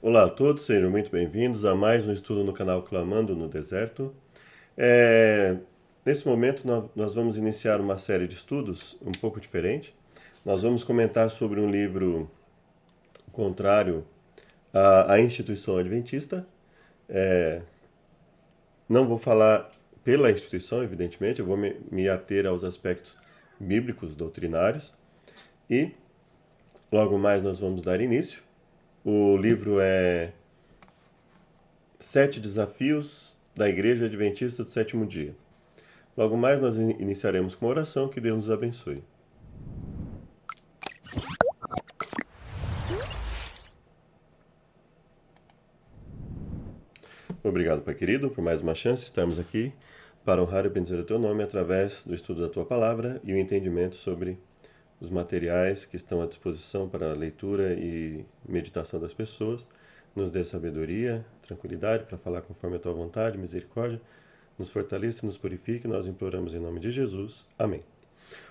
Olá a todos, sejam muito bem-vindos a mais um estudo no canal Clamando no Deserto. É, Nesse momento, nós vamos iniciar uma série de estudos um pouco diferente. Nós vamos comentar sobre um livro contrário à instituição adventista. Não vou falar pela instituição, evidentemente, eu vou me ater aos aspectos bíblicos, doutrinários. E logo mais nós vamos dar início. O livro é Sete Desafios da Igreja Adventista do Sétimo Dia. Logo mais nós iniciaremos com uma oração. Que Deus nos abençoe. Obrigado, Pai querido, por mais uma chance de estarmos aqui para honrar e bendizer o Teu nome através do estudo da Tua Palavra e o entendimento sobre os materiais que estão à disposição para a leitura e meditação das pessoas. Nos dê sabedoria, tranquilidade para falar conforme a Tua vontade, misericórdia. Nos fortaleça e nos purifique, nós imploramos em nome de Jesus. Amém.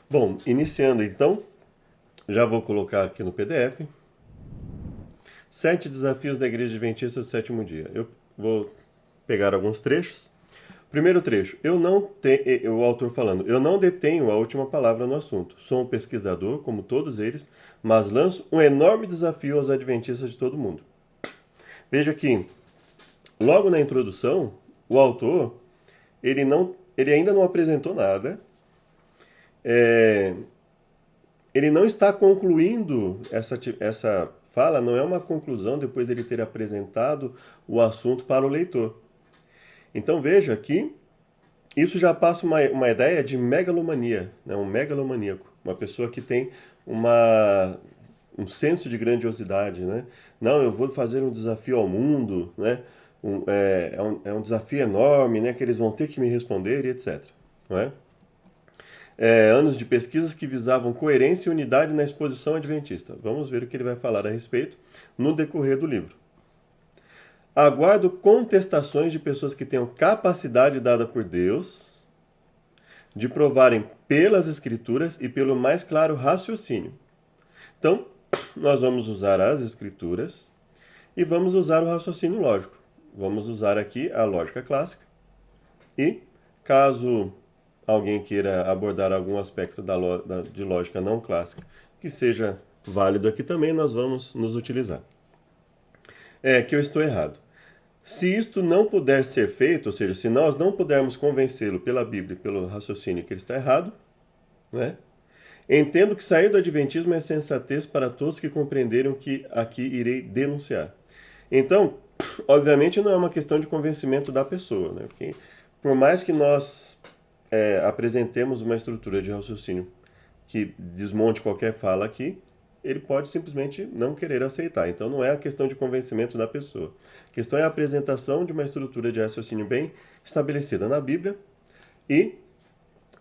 Bom, iniciando então, já vou colocar aqui no PDF. 7 desafios da Igreja Adventista do Sétimo Dia. Eu vou pegar alguns trechos. Primeiro trecho, o autor falando, eu não detenho a última palavra no assunto. Sou um pesquisador, como todos eles, mas lanço um enorme desafio aos adventistas de todo o mundo. Veja que, logo na introdução, o autor, ele ainda não apresentou nada. Ele não está concluindo essa fala, não é uma conclusão depois de ele ter apresentado o assunto para o leitor. Então veja que isso já passa uma ideia de megalomania, né? Um megalomaníaco, uma pessoa que tem um senso de grandiosidade, né? Não, eu vou fazer um desafio ao mundo, né? É um desafio enorme, né? Que eles vão ter que me responder e etc. Não é? Anos de pesquisas que visavam coerência e unidade na exposição adventista. Vamos ver o que ele vai falar a respeito no decorrer do livro. Aguardo contestações de pessoas que tenham capacidade dada por Deus de provarem pelas Escrituras e pelo mais claro raciocínio. Então, nós vamos usar as Escrituras e vamos usar o raciocínio lógico. Vamos usar aqui a lógica clássica e, caso alguém queira abordar algum aspecto de lógica não clássica que seja válido aqui também, nós vamos nos utilizar. Que eu estou errado. Se isto não puder ser feito, ou seja, se nós não pudermos convencê-lo pela Bíblia, pelo raciocínio que ele está errado, né? Entendo que sair do Adventismo é sensatez para todos que compreenderam que aqui irei denunciar. Então, obviamente não é uma questão de convencimento da pessoa, né? Porque por mais que nós apresentemos uma estrutura de raciocínio que desmonte qualquer fala aqui, ele pode simplesmente não querer aceitar. Então não é a questão de convencimento da pessoa. A questão é a apresentação de uma estrutura de raciocínio bem estabelecida na Bíblia e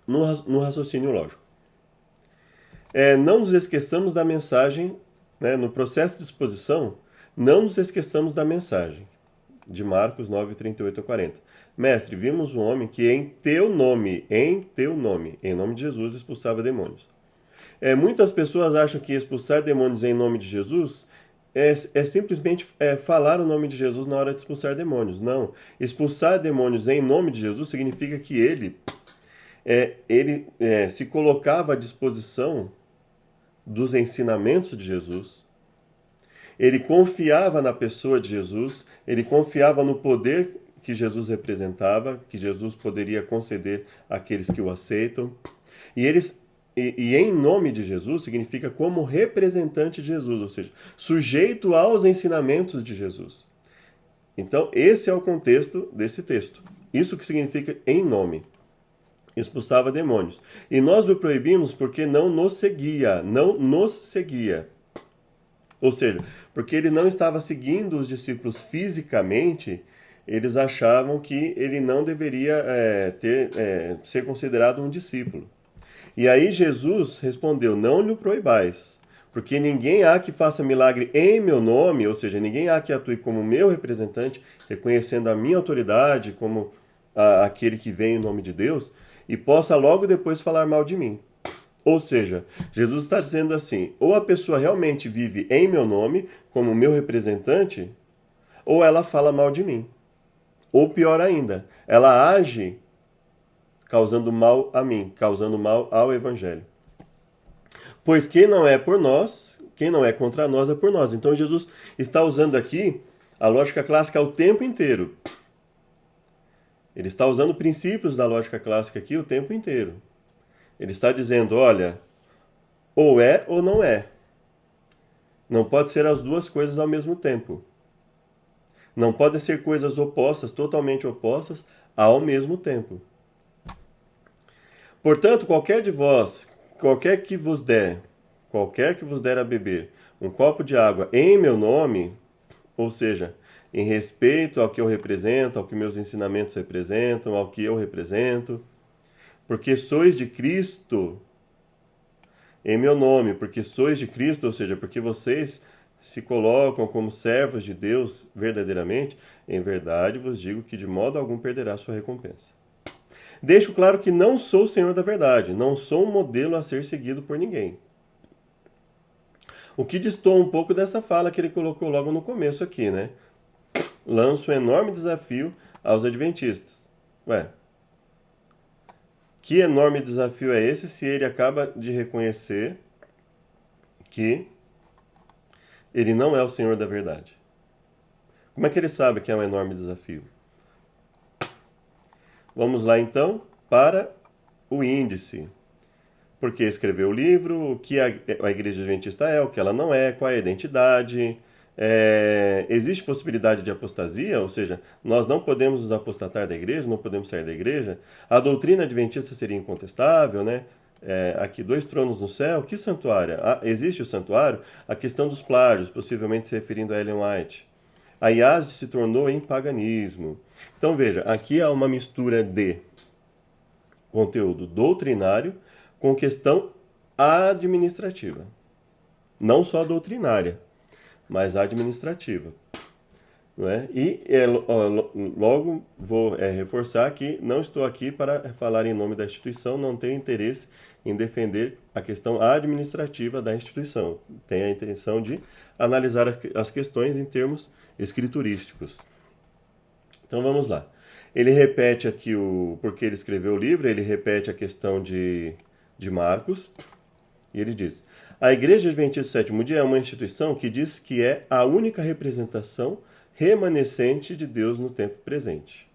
no raciocínio lógico. Não nos esqueçamos da mensagem, né, no processo de exposição, não nos esqueçamos da mensagem. De Marcos 9, 38 a 40. Mestre, vimos um homem que em teu nome, em nome de Jesus, expulsava demônios. Muitas pessoas acham que expulsar demônios em nome de Jesus é simplesmente falar o nome de Jesus na hora de expulsar demônios. Não. Expulsar demônios em nome de Jesus significa que ele se colocava à disposição dos ensinamentos de Jesus. Ele confiava na pessoa de Jesus, ele confiava no poder que Jesus representava, que Jesus poderia conceder àqueles que o aceitam. E em nome de Jesus significa como representante de Jesus, ou seja, sujeito aos ensinamentos de Jesus. Então, esse é o contexto desse texto. Isso que significa em nome. Expulsava demônios. E nós o proibimos porque não nos seguia. Ou seja, porque ele não estava seguindo os discípulos fisicamente, eles achavam que ele não deveria ser considerado um discípulo. E aí Jesus respondeu, não lhe proibais, porque ninguém há que faça milagre em meu nome, ou seja, ninguém há que atue como meu representante, reconhecendo a minha autoridade como aquele que vem em nome de Deus, e possa logo depois falar mal de mim. Ou seja, Jesus está dizendo assim, ou a pessoa realmente vive em meu nome, como meu representante, ou ela fala mal de mim. Ou pior ainda, ela age causando mal a mim, causando mal ao Evangelho. Pois quem não é por nós, quem não é contra nós é por nós. Então Jesus está usando aqui a lógica clássica o tempo inteiro. Ele está usando princípios da lógica clássica aqui o tempo inteiro. Ele está dizendo, olha, ou é ou não é. Não pode ser as duas coisas ao mesmo tempo. Não podem ser coisas opostas, totalmente opostas, ao mesmo tempo. Portanto, qualquer que vos der a beber um copo de água em meu nome, ou seja, em respeito ao que eu represento, ao que meus ensinamentos representam, ao que eu represento, porque sois de Cristo, em meu nome, porque sois de Cristo, ou seja, porque vocês se colocam como servos de Deus verdadeiramente, em verdade vos digo que de modo algum perderá sua recompensa. Deixo claro que não sou o Senhor da verdade, não sou um modelo a ser seguido por ninguém. O que destoa um pouco dessa fala que ele colocou logo no começo aqui, né? Lanço um enorme desafio aos adventistas. Ué, que enorme desafio é esse se ele acaba de reconhecer que ele não é o Senhor da verdade? Como é que ele sabe que é um enorme desafio? Vamos lá então para o índice. Porque escreveu o livro, o que a Igreja Adventista é, o que ela não é, qual é a identidade. Existe possibilidade de apostasia, ou seja, nós não podemos nos apostatar da igreja, não podemos sair da igreja. A doutrina adventista seria incontestável, né? Aqui, 2 tronos no céu, que santuário? Existe o santuário? A questão dos plágios, possivelmente se referindo a Ellen White. A IASD se tornou em paganismo. Então veja, aqui há uma mistura de conteúdo doutrinário com questão administrativa. Não só doutrinária, mas administrativa. Não é? E logo vou reforçar que não estou aqui para falar em nome da instituição, não tenho interesse em defender a questão administrativa da instituição. Tenho a intenção de analisar as questões em termos escriturísticos. Então vamos lá. Ele repete aqui porque ele escreveu o livro, ele repete a questão de Marcos, e ele diz: a Igreja Adventista do Sétimo Dia é uma instituição que diz que é a única representação remanescente de Deus no tempo presente.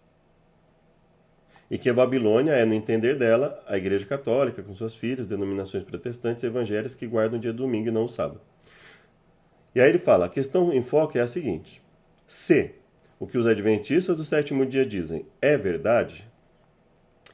E que a Babilônia é, no entender dela, a Igreja Católica, com suas filhas, denominações protestantes e evangélicas que guardam o dia domingo e não o sábado. E aí ele fala, a questão em foco é a seguinte: se o que os adventistas do sétimo dia dizem é verdade,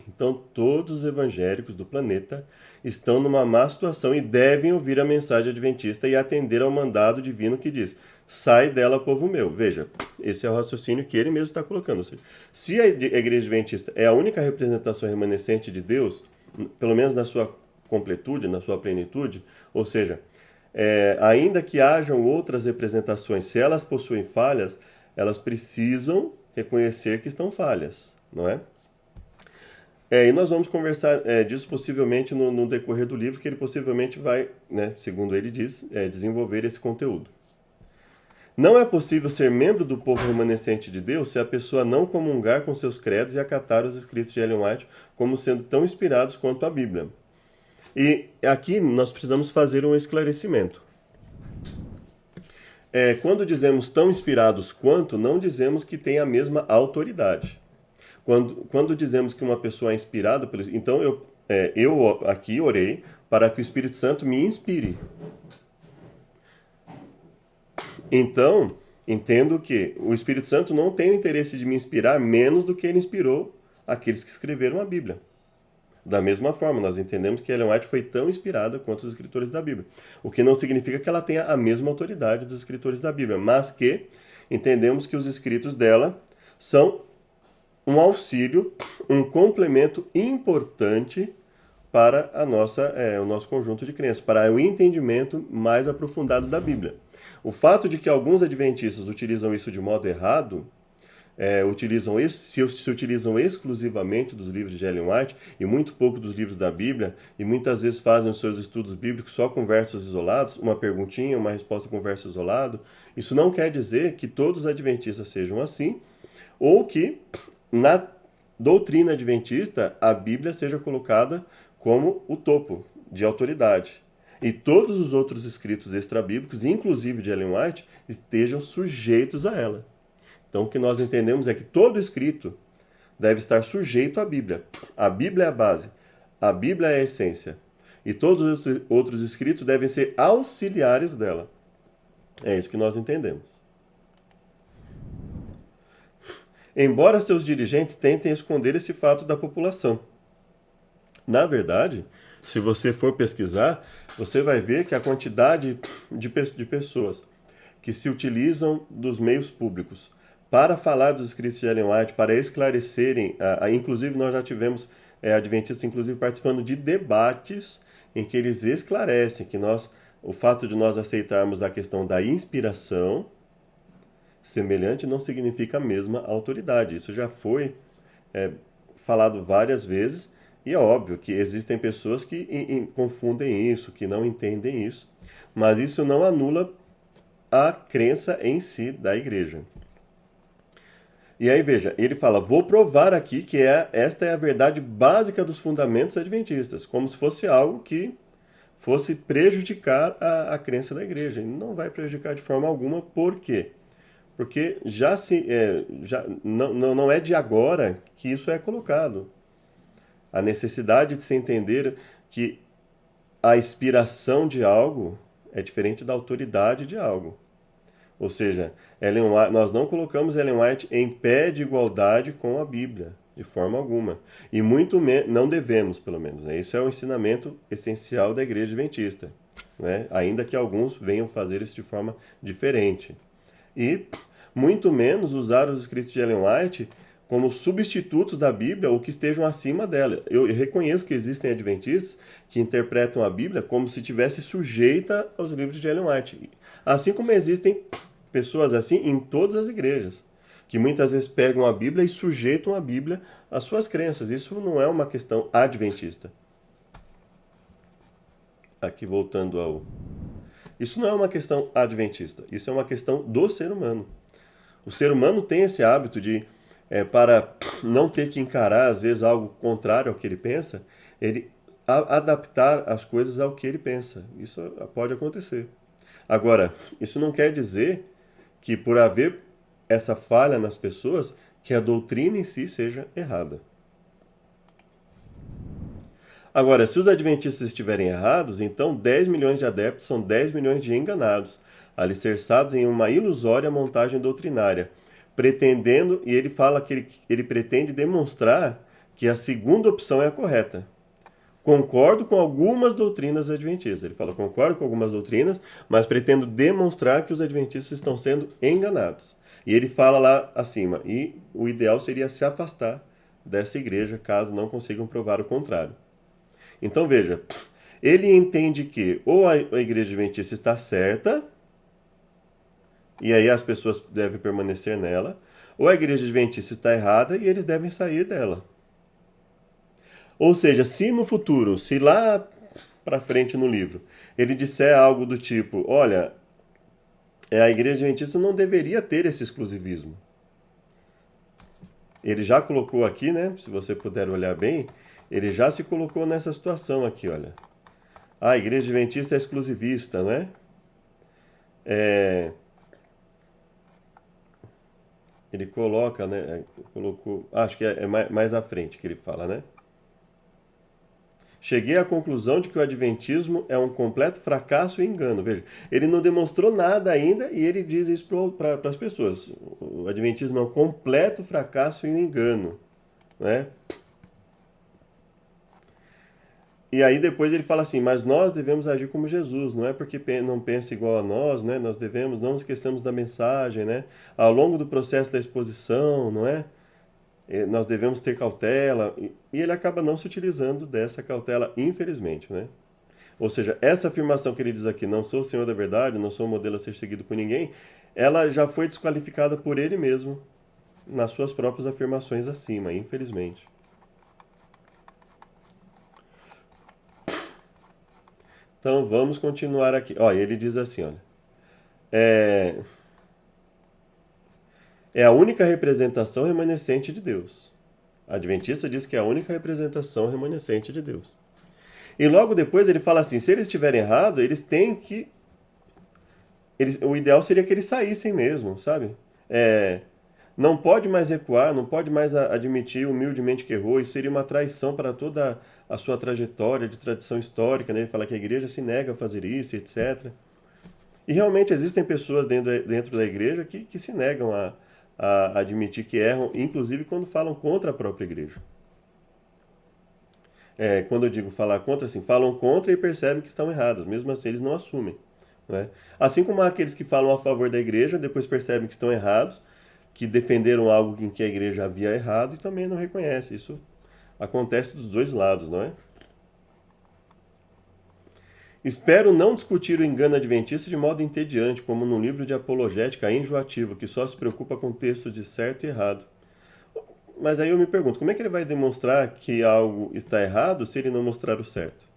então todos os evangélicos do planeta estão numa má situação e devem ouvir a mensagem adventista e atender ao mandado divino que diz: sai dela, povo meu. Veja, esse é o raciocínio que ele mesmo está colocando. Ou seja, se a igreja adventista é a única representação remanescente de Deus, pelo menos na sua completude, na sua plenitude, ou seja, ainda que hajam outras representações, se elas possuem falhas, elas precisam reconhecer que estão falhas, não é? E nós vamos conversar disso possivelmente no decorrer do livro, que ele possivelmente vai, né, segundo ele diz, desenvolver esse conteúdo. Não é possível ser membro do povo remanescente de Deus se a pessoa não comungar com seus credos e acatar os escritos de Ellen White como sendo tão inspirados quanto a Bíblia. E aqui nós precisamos fazer um esclarecimento. Quando dizemos tão inspirados quanto, não dizemos que tem a mesma autoridade. Quando dizemos que uma pessoa é inspirada, então eu aqui orei para que o Espírito Santo me inspire. Então, entendo que o Espírito Santo não tem o interesse de me inspirar menos do que ele inspirou aqueles que escreveram a Bíblia. Da mesma forma, nós entendemos que Ellen White foi tão inspirada quanto os escritores da Bíblia. O que não significa que ela tenha a mesma autoridade dos escritores da Bíblia, mas que entendemos que os escritos dela são um auxílio, um complemento importante para o nosso conjunto de crenças, para o entendimento mais aprofundado da Bíblia. O fato de que alguns adventistas utilizam isso de modo errado se utilizam exclusivamente dos livros de Ellen White e muito pouco dos livros da Bíblia, e muitas vezes fazem os seus estudos bíblicos só com versos isolados, uma perguntinha, uma resposta com verso isolado, isso não quer dizer que todos os adventistas sejam assim, ou que na doutrina adventista a Bíblia seja colocada como o topo de autoridade. E todos os outros escritos extrabíblicos, inclusive de Ellen White, estejam sujeitos a ela. Então, o que nós entendemos é que todo escrito deve estar sujeito à Bíblia. A Bíblia é a base, a Bíblia é a essência. E todos os outros escritos devem ser auxiliares dela. É isso que nós entendemos. Embora seus dirigentes tentem esconder esse fato da população. Na verdade, se você for pesquisar, você vai ver que a quantidade de pessoas que se utilizam dos meios públicos para falar dos escritos de Ellen White, para esclarecerem, inclusive nós já tivemos adventistas inclusive participando de debates em que eles esclarecem que o fato de nós aceitarmos a questão da inspiração semelhante não significa a mesma autoridade. Isso já foi falado várias vezes e é óbvio que existem pessoas que confundem isso, que não entendem isso, mas isso não anula a crença em si da igreja. E aí veja, ele fala, vou provar aqui que esta é a verdade básica dos fundamentos adventistas, como se fosse algo que fosse prejudicar a crença da igreja. E não vai prejudicar de forma alguma, por quê? Porque não é de agora que isso é colocado. A necessidade de se entender que a inspiração de algo é diferente da autoridade de algo. Ou seja, nós não colocamos Ellen White em pé de igualdade com a Bíblia, de forma alguma. E muito não devemos, pelo menos. Né? Isso é o ensinamento essencial da igreja adventista. Né? Ainda que alguns venham fazer isso de forma diferente. E muito menos usar os escritos de Ellen White como substitutos da Bíblia ou que estejam acima dela. Eu reconheço que existem adventistas que interpretam a Bíblia como se estivesse sujeita aos livros de Ellen White. Assim como existem pessoas assim em todas as igrejas, que muitas vezes pegam a Bíblia e sujeitam a Bíblia às suas crenças. Isso não é uma questão adventista. Aqui voltando ao... Isso não é uma questão adventista, isso é uma questão do ser humano. O ser humano tem esse hábito de, para não ter que encarar, às vezes, algo contrário ao que ele pensa, ele adaptar as coisas ao que ele pensa. Isso pode acontecer. Agora, isso não quer dizer que por haver essa falha nas pessoas, que a doutrina em si seja errada. Agora, se os adventistas estiverem errados, então 10 milhões de adeptos são 10 milhões de enganados, alicerçados em uma ilusória montagem doutrinária, pretendendo, e ele fala que ele pretende demonstrar que a segunda opção é a correta. Concordo com algumas doutrinas adventistas. Ele fala, concordo com algumas doutrinas, mas pretendo demonstrar que os adventistas estão sendo enganados. E ele fala lá acima, e o ideal seria se afastar dessa igreja, caso não consigam provar o contrário. Então veja, ele entende que ou a igreja adventista está certa, e aí as pessoas devem permanecer nela, ou a igreja adventista está errada e eles devem sair dela. Ou seja, se no futuro, se lá para frente no livro, ele disser algo do tipo, olha, a igreja adventista não deveria ter esse exclusivismo. Ele já colocou aqui, né, se você puder olhar bem, ele já se colocou nessa situação aqui, olha. A igreja adventista é exclusivista, né? Ele coloca, né? Colocou, acho que é mais à frente que ele fala, né? Cheguei à conclusão de que o adventismo é um completo fracasso e engano. Veja, ele não demonstrou nada ainda e ele diz isso para as pessoas. O adventismo é um completo fracasso e um engano, né? E aí depois ele fala assim, mas nós devemos agir como Jesus, não é porque não pensa igual a nós, né? Nós devemos, não esqueçamos da mensagem, né? Ao longo do processo da exposição, não é? Nós devemos ter cautela, e ele acaba não se utilizando dessa cautela, infelizmente, né? Ou seja, essa afirmação que ele diz aqui, não sou o Senhor da verdade, não sou o modelo a ser seguido por ninguém, ela já foi desqualificada por ele mesmo, nas suas próprias afirmações acima, infelizmente. Então vamos continuar aqui. Olha, ele diz assim, olha, é, é a única representação remanescente de Deus. A Adventista diz que é a única representação remanescente de Deus. E logo depois ele fala assim, se eles estiverem errado, eles têm que... o ideal seria que eles saíssem mesmo, sabe? Não pode mais recuar, não pode mais admitir humildemente que errou. Isso seria uma traição para toda a sua trajetória de tradição histórica, né? Ele fala que a igreja se nega a fazer isso, etc. E realmente existem pessoas dentro da igreja que se negam a admitir que erram, inclusive quando falam contra a própria igreja. Quando eu digo falar contra, assim, falam contra e percebem que estão errados, mesmo assim eles não assumem. Né? Assim como há aqueles que falam a favor da igreja, depois percebem que estão errados, que defenderam algo em que a igreja havia errado e também não reconhece. Isso acontece dos dois lados, não é? Espero não discutir o engano adventista de modo entediante, como num livro de apologética enjoativo, que só se preocupa com textos de certo e errado. Mas aí eu me pergunto, como é que ele vai demonstrar que algo está errado se ele não mostrar o certo?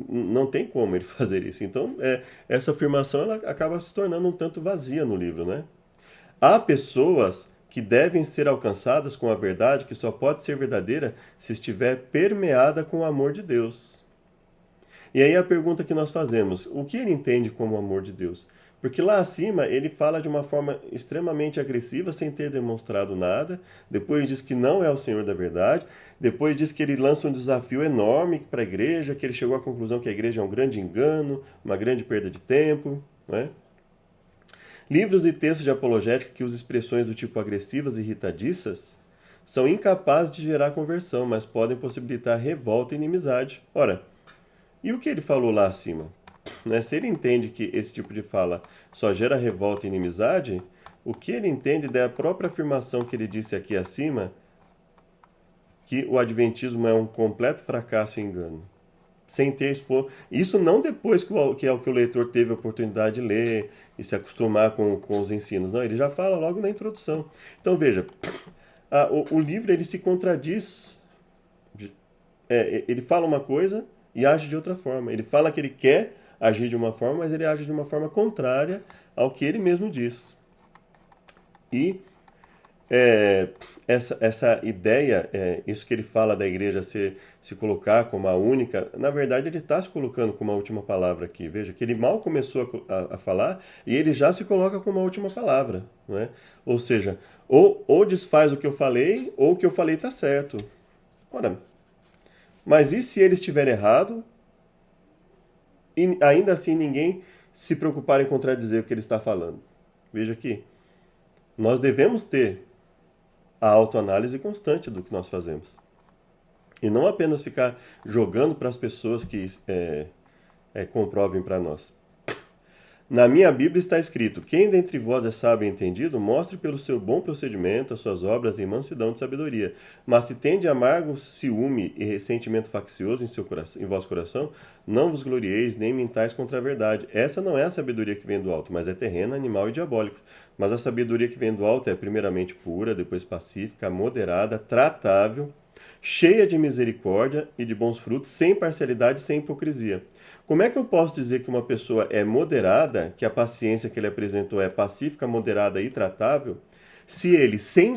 Não tem como ele fazer isso. Então, essa afirmação ela acaba se tornando um tanto vazia no livro, né? Há pessoas que devem ser alcançadas com a verdade que só pode ser verdadeira se estiver permeada com o amor de Deus. E aí a pergunta que nós fazemos, o que ele entende como amor de Deus? Porque lá acima ele fala de uma forma extremamente agressiva, sem ter demonstrado nada. Depois diz que não é o Senhor da verdade. Depois diz que ele lança um desafio enorme para a igreja, que ele chegou à conclusão que a igreja é um grande engano, uma grande perda de tempo. Né? Livros e textos de apologética que usam expressões do tipo agressivas e irritadiças são incapazes de gerar conversão, mas podem possibilitar revolta e inimizade. Ora, e o que ele falou lá acima? Né? Se ele entende que esse tipo de fala só gera revolta e inimizade, o que ele entende da própria afirmação que ele disse aqui acima, que o adventismo é um completo fracasso e engano? Sem ter expor. Isso não depois que o leitor teve a oportunidade de ler e se acostumar com os ensinos. Não, ele já fala logo na introdução. Então veja, o livro ele se contradiz. Ele fala uma coisa e age de outra forma. Ele fala que ele quer agir de uma forma, mas ele age de uma forma contrária ao que ele mesmo diz. E essa ideia, isso que ele fala da igreja se colocar como a única, na verdade ele está se colocando como a última palavra aqui. Veja que ele mal começou a falar e ele já se coloca como a última palavra. Não é? Ou seja, ou desfaz o que eu falei, ou o que eu falei está certo. Ora, mas e se ele estiver errado e ainda assim ninguém se preocupar em contradizer o que ele está falando? Veja aqui, nós devemos ter a autoanálise constante do que nós fazemos. E não apenas ficar jogando para as pessoas que comprovem para nós. Na minha Bíblia está escrito: quem dentre vós é sábio e entendido, mostre pelo seu bom procedimento as suas obras em mansidão de sabedoria. Mas se tende amargo ciúme e ressentimento faccioso em vosso coração, não vos glorieis nem mintais contra a verdade. Essa não é a sabedoria que vem do alto, mas é terrena, animal e diabólica. Mas a sabedoria que vem do alto é primeiramente pura, depois pacífica, moderada, tratável, cheia de misericórdia e de bons frutos, sem parcialidade e sem hipocrisia. Como é que eu posso dizer que uma pessoa é moderada, que a paciência que ele apresentou é pacífica, moderada e tratável, se ele, sem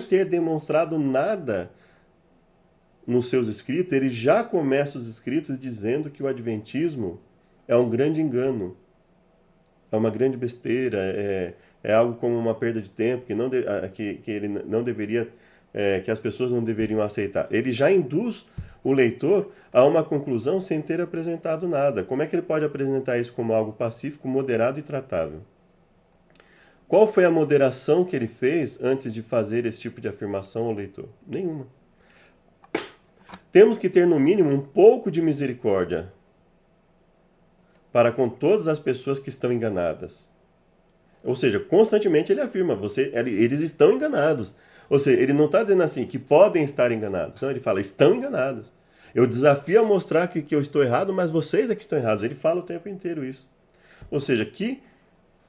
ter demonstrado nada nos seus escritos, ele já começa os escritos dizendo que o adventismo é um grande engano, é uma grande besteira, é algo como uma perda de tempo que ele não deveria, que as pessoas não deveriam aceitar. Ele já induz o leitor a uma conclusão sem ter apresentado nada. Como é que ele pode apresentar isso como algo pacífico, moderado e tratável? Qual foi a moderação que ele fez antes de fazer esse tipo de afirmação ao leitor? Nenhuma. Temos que ter, no mínimo, um pouco de misericórdia para com todas as pessoas que estão enganadas. Ou seja, constantemente ele afirma, eles estão enganados. Ou seja, ele não está dizendo assim, que podem estar enganados. Não, ele fala, estão enganados. Eu desafio a mostrar que eu estou errado, mas vocês é que estão errados. Ele fala o tempo inteiro isso. Ou seja, que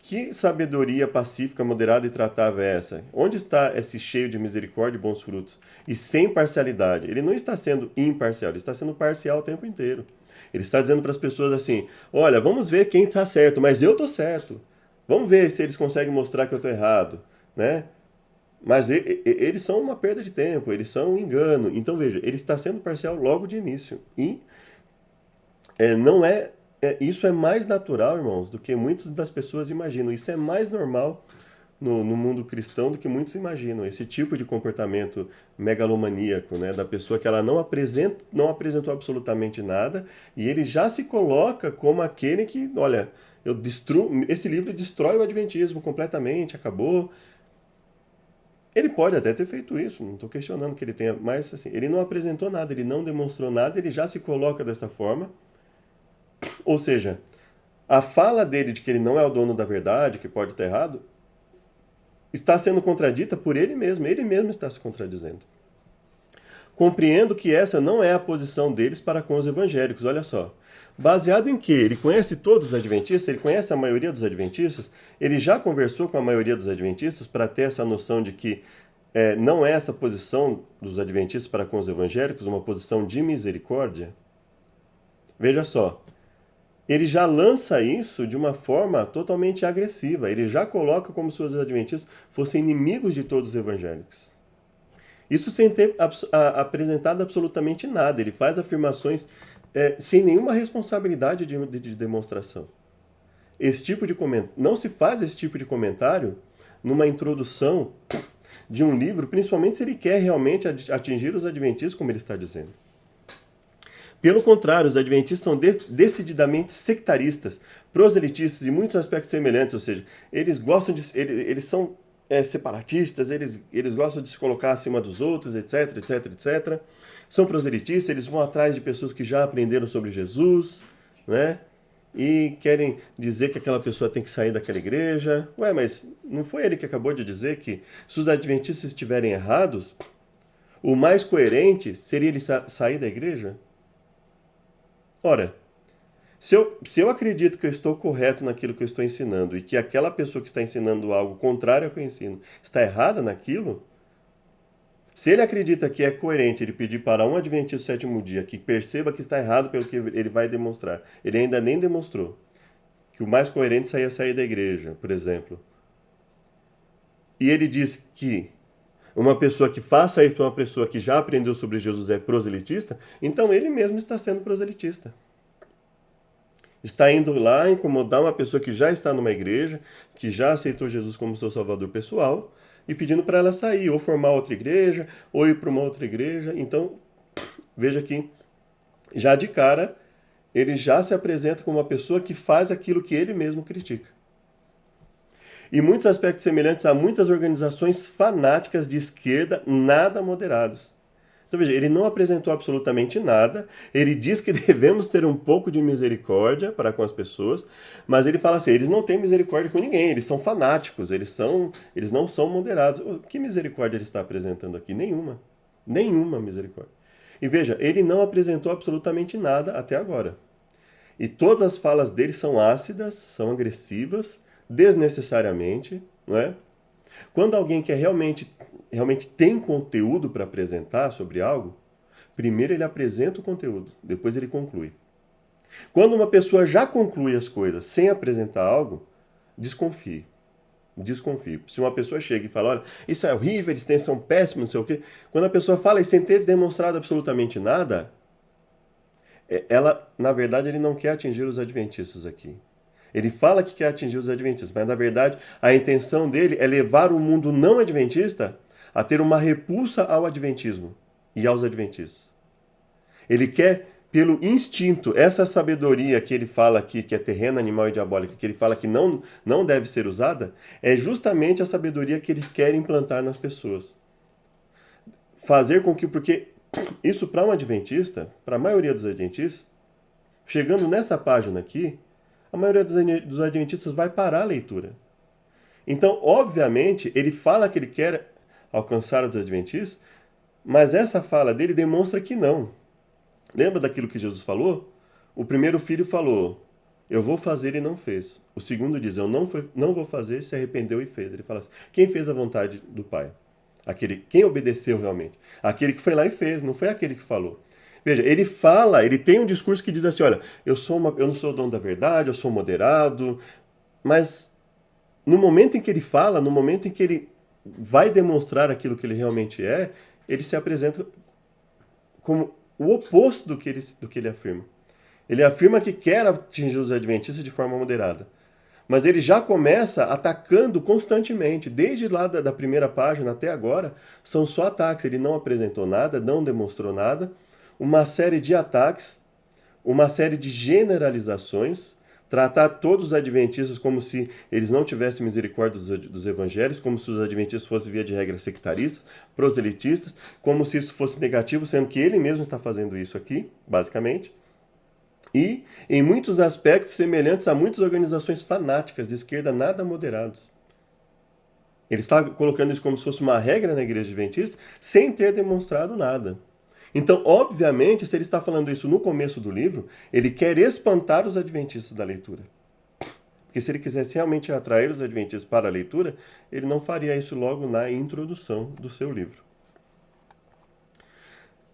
Que sabedoria pacífica, moderada e tratável é essa? Onde está esse cheio de misericórdia e bons frutos? E sem parcialidade. Ele não está sendo imparcial, ele está sendo parcial o tempo inteiro. Ele está dizendo para as pessoas assim: olha, vamos ver quem está certo, mas eu estou certo. Vamos ver se eles conseguem mostrar que eu estou errado, né? Mas eles são uma perda de tempo, eles são um engano. Então veja, ele está sendo parcial logo de início. E não é, isso é mais natural, irmãos, do que muitas das pessoas imaginam. Isso é mais normal no mundo cristão do que muitos imaginam. Esse tipo de comportamento megalomaníaco, né, da pessoa que ela não apresentou absolutamente nada e ele já se coloca como aquele que, olha, esse livro destrói o adventismo completamente, acabou. Ele pode até ter feito isso, não estou questionando que ele tenha, mas assim, ele não apresentou nada, ele não demonstrou nada, ele já se coloca dessa forma. Ou seja, a fala dele de que ele não é o dono da verdade, que pode estar errado, está sendo contradita por ele mesmo está se contradizendo. Compreendo que essa não é a posição deles para com os evangélicos, olha só. Baseado em que ele conhece todos os adventistas, ele conhece a maioria dos adventistas, ele já conversou com a maioria dos adventistas para ter essa noção de que não é essa posição dos adventistas para com os evangélicos uma posição de misericórdia? Veja só, ele já lança isso de uma forma totalmente agressiva. Ele já coloca como se os adventistas fossem inimigos de todos os evangélicos. Isso sem ter apresentado absolutamente nada. Ele faz afirmações sem nenhuma responsabilidade de demonstração. Esse tipo de não se faz esse tipo de comentário numa introdução de um livro, principalmente se ele quer realmente atingir os adventistas, como ele está dizendo. Pelo contrário, os adventistas são decididamente sectaristas, proselitistas em muitos aspectos semelhantes, ou seja, eles gostam de, eles são separatistas, eles gostam de se colocar acima dos outros, etc, etc, etc. São proselitistas, eles vão atrás de pessoas que já aprenderam sobre Jesus, né? E querem dizer que aquela pessoa tem que sair daquela igreja. Ué, mas não foi ele que acabou de dizer que se os adventistas estiverem errados, o mais coerente seria ele sair da igreja? Ora, se eu acredito que eu estou correto naquilo que eu estou ensinando e que aquela pessoa que está ensinando algo contrário ao que eu ensino está errada naquilo, se ele acredita que é coerente ele pedir para um adventista do sétimo dia que perceba que está errado pelo que ele vai demonstrar, ele ainda nem demonstrou, que o mais coerente seria sair da igreja, por exemplo, e ele diz que uma pessoa que faça isso para uma pessoa que já aprendeu sobre Jesus é proselitista, então ele mesmo está sendo proselitista. Está indo lá incomodar uma pessoa que já está numa igreja, que já aceitou Jesus como seu salvador pessoal, e pedindo para ela sair, ou formar outra igreja, ou ir para uma outra igreja. Então, veja que, já de cara, ele já se apresenta como uma pessoa que faz aquilo que ele mesmo critica. Em muitos aspectos semelhantes a muitas organizações fanáticas de esquerda nada moderados. Então veja, ele não apresentou absolutamente nada, ele diz que devemos ter um pouco de misericórdia para com as pessoas, mas ele fala assim, eles não têm misericórdia com ninguém, eles são fanáticos, eles não são moderados. Que misericórdia ele está apresentando aqui? Nenhuma. Nenhuma misericórdia. E veja, ele não apresentou absolutamente nada até agora. E todas as falas dele são ácidas, são agressivas, desnecessariamente, não é? Quando alguém quer realmente tem conteúdo para apresentar sobre algo, primeiro ele apresenta o conteúdo, depois ele conclui. Quando uma pessoa já conclui as coisas sem apresentar algo, desconfie. Desconfie. Se uma pessoa chega e fala, olha, isso é horrível, eles são péssimos, não sei o quê. Quando a pessoa fala isso sem ter demonstrado absolutamente nada, ela, na verdade, ele não quer atingir os adventistas aqui. Ele fala que quer atingir os adventistas, mas na verdade a intenção dele é levar o mundo não adventista a ter uma repulsa ao adventismo e aos adventistas. Ele quer, pelo instinto, essa sabedoria que ele fala aqui, que é terrena, animal e diabólica, que ele fala que não deve ser usada, é justamente a sabedoria que ele quer implantar nas pessoas. Fazer com que, porque isso para um adventista, para a maioria dos adventistas, chegando nessa página aqui, a maioria dos adventistas vai parar a leitura. Então, obviamente, ele fala que ele quer alcançar os adventistas, mas essa fala dele demonstra que não. Lembra daquilo que Jesus falou? O primeiro filho falou, Eu vou fazer e não fez. O segundo diz, não vou fazer, se arrependeu e fez. Ele fala assim, quem fez a vontade do Pai? Quem obedeceu realmente? Aquele que foi lá e fez, não foi aquele que falou. Veja, ele fala, ele tem um discurso que diz assim, olha, eu não sou o dono da verdade, eu sou moderado, mas no momento em que ele fala, no momento em que ele vai demonstrar aquilo que ele realmente é, ele se apresenta como o oposto do que ele afirma. Ele afirma que quer atingir os adventistas de forma moderada. Mas ele já começa atacando constantemente, desde lá da primeira página até agora, são só ataques. Ele não apresentou nada, não demonstrou nada, uma série de ataques, uma série de generalizações, tratar todos os adventistas como se eles não tivessem misericórdia dos evangelhos, como se os adventistas fossem, via de regra, sectaristas, proselitistas, como se isso fosse negativo, sendo que ele mesmo está fazendo isso aqui, basicamente. E, em muitos aspectos, semelhantes a muitas organizações fanáticas de esquerda nada moderados. Ele está colocando isso como se fosse uma regra na igreja adventista, sem ter demonstrado nada. Então, obviamente, se ele está falando isso no começo do livro, ele quer espantar os adventistas da leitura. Porque se ele quisesse realmente atrair os adventistas para a leitura, ele não faria isso logo na introdução do seu livro.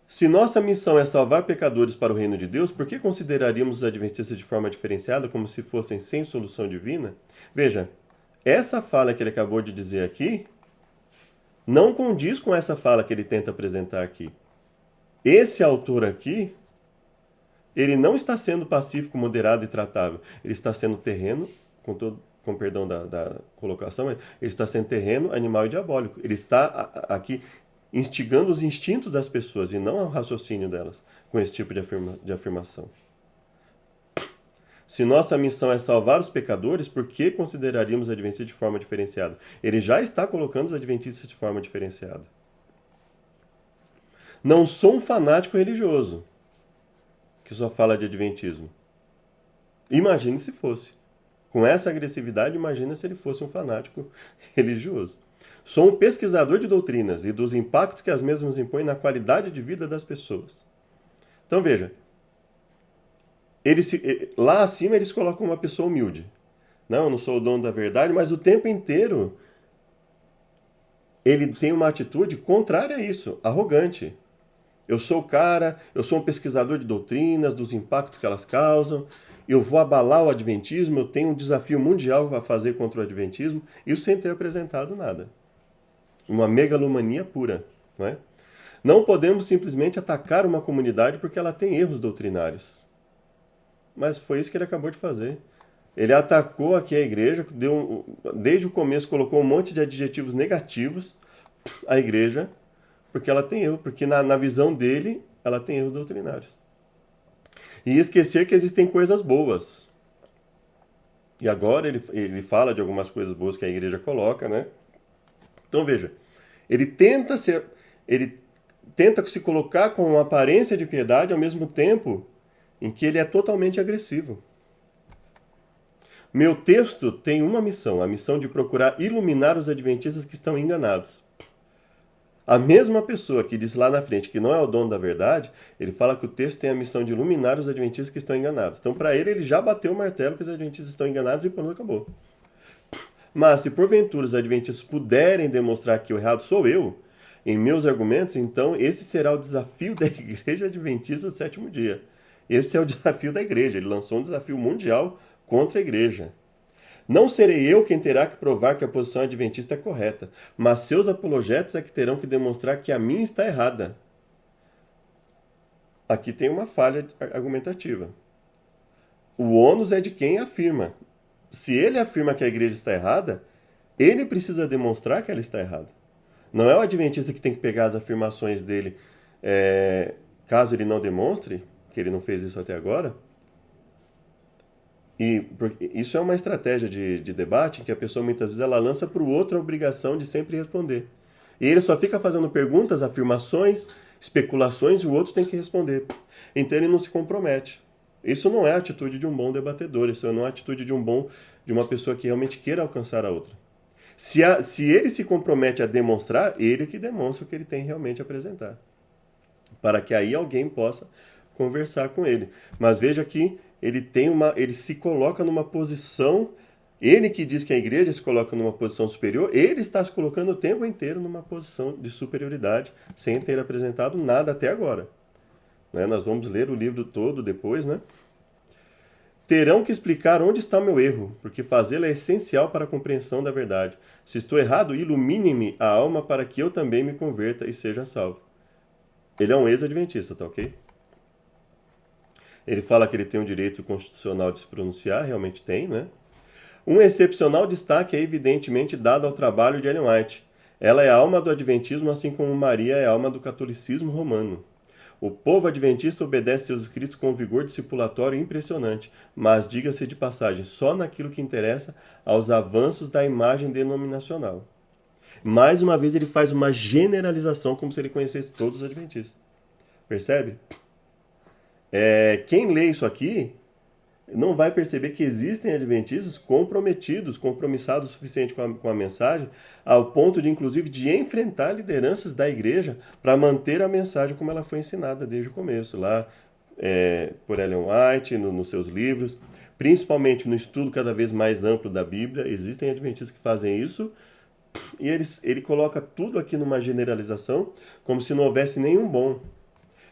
Se nossa missão é salvar pecadores para o reino de Deus, por que consideraríamos os adventistas de forma diferenciada, como se fossem sem solução divina? Veja, essa fala que ele acabou de dizer aqui não condiz com essa fala que ele tenta apresentar aqui. Esse autor aqui, ele não está sendo pacífico, moderado e tratável. Ele está sendo terreno, com perdão da colocação, ele está sendo terreno, animal e diabólico. Ele está aqui instigando os instintos das pessoas e não o raciocínio delas com esse tipo de afirmação. Se nossa missão é salvar os pecadores, por que consideraríamos os adventistas de forma diferenciada? Ele já está colocando os adventistas de forma diferenciada. Não sou um fanático religioso que só fala de adventismo. Imagine se fosse. Com essa agressividade, imagina se ele fosse um fanático religioso. Sou um pesquisador de doutrinas e dos impactos que as mesmas impõem na qualidade de vida das pessoas. Então veja, lá acima eles colocam uma pessoa humilde. Não, eu não sou o dono da verdade, mas o tempo inteiro ele tem uma atitude contrária a isso, arrogante. Eu sou o cara, eu sou um pesquisador de doutrinas, dos impactos que elas causam, eu vou abalar o adventismo, eu tenho um desafio mundial para fazer contra o adventismo, isso sem ter apresentado nada. Uma megalomania pura. Não é? Não podemos simplesmente atacar uma comunidade porque ela tem erros doutrinários. Mas foi isso que ele acabou de fazer. Ele atacou aqui a igreja, desde o começo colocou um monte de adjetivos negativos à igreja, porque ela tem erro, porque na visão dele ela tem erros doutrinários. E esquecer que existem coisas boas. E agora ele fala de algumas coisas boas que a igreja coloca, né? Então veja, ele tenta se colocar com uma aparência de piedade ao mesmo tempo em que ele é totalmente agressivo. Meu texto tem uma missão, a missão de procurar iluminar os adventistas que estão enganados. A mesma pessoa que diz lá na frente que não é o dono da verdade, ele fala que o texto tem a missão de iluminar os adventistas que estão enganados. Então, para ele já bateu o martelo que os adventistas estão enganados e pronto, acabou. Mas, se porventura os adventistas puderem demonstrar que o errado sou eu, em meus argumentos, então esse será o desafio da Igreja Adventista do Sétimo Dia. Esse é o desafio da Igreja. Ele lançou um desafio mundial contra a Igreja. Não serei eu quem terá que provar que a posição adventista é correta, mas seus apologetas é que terão que demonstrar que a minha está errada. Aqui tem uma falha argumentativa. O ônus é de quem afirma. Se ele afirma que a igreja está errada, ele precisa demonstrar que ela está errada. Não é o adventista que tem que pegar as afirmações dele, caso ele não demonstre, que ele não fez isso até agora. E isso é uma estratégia de debate em que a pessoa muitas vezes ela lança para o outro a obrigação de sempre responder. E ele só fica fazendo perguntas, afirmações, especulações e o outro tem que responder. Então ele não se compromete. Isso não é a atitude de um bom debatedor, isso não é a atitude de uma pessoa que realmente queira alcançar a outra. Se ele se compromete a demonstrar, ele que demonstra o que ele tem realmente a apresentar. Para que aí alguém possa conversar com ele. Mas veja que ele se coloca numa posição, ele que diz que a igreja se coloca numa posição superior, ele está se colocando o tempo inteiro numa posição de superioridade, sem ter apresentado nada até agora. Né? Nós vamos ler o livro todo depois, né? Terão que explicar onde está o meu erro, porque fazê-lo é essencial para a compreensão da verdade. Se estou errado, ilumine-me a alma para que eu também me converta e seja salvo. Ele é um ex-adventista, tá ok? Ele fala que ele tem o direito constitucional de se pronunciar, realmente tem, né? Um excepcional destaque é evidentemente dado ao trabalho de Ellen White. Ela é a alma do adventismo, assim como Maria é a alma do catolicismo romano. O povo adventista obedece seus escritos com um vigor discipulatório impressionante, mas, diga-se de passagem, só naquilo que interessa aos avanços da imagem denominacional. Mais uma vez ele faz uma generalização como se ele conhecesse todos os adventistas. Percebe? Quem lê isso aqui não vai perceber que existem adventistas comprometidos, compromissados o suficiente com a mensagem, ao ponto de, inclusive, de enfrentar lideranças da igreja para manter a mensagem como ela foi ensinada desde o começo, lá por Ellen White, nos seus livros, principalmente no estudo cada vez mais amplo da Bíblia. Existem adventistas que fazem isso, e ele coloca tudo aqui numa generalização, como se não houvesse nenhum bom.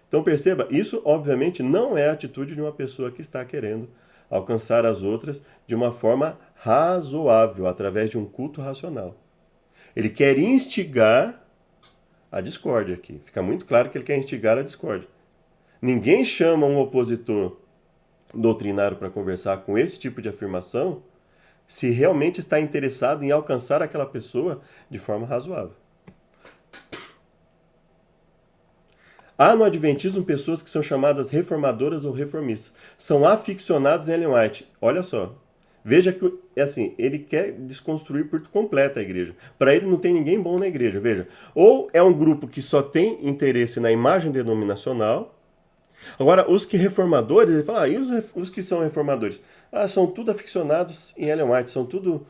Então perceba, isso obviamente não é a atitude de uma pessoa que está querendo alcançar as outras de uma forma razoável, através de um culto racional. Ele quer instigar a discórdia aqui. Fica muito claro que ele quer instigar a discórdia. Ninguém chama um opositor doutrinário para conversar com esse tipo de afirmação se realmente está interessado em alcançar aquela pessoa de forma razoável. Há no Adventismo pessoas que são chamadas reformadoras ou reformistas. São aficionados em Ellen White. Olha só. Veja que, assim, ele quer desconstruir por completo a igreja. Para ele não tem ninguém bom na igreja. Veja. Ou é um grupo que só tem interesse na imagem denominacional. Agora, os que reformadores, ele fala, e os que são reformadores? São tudo aficionados em Ellen White, são tudo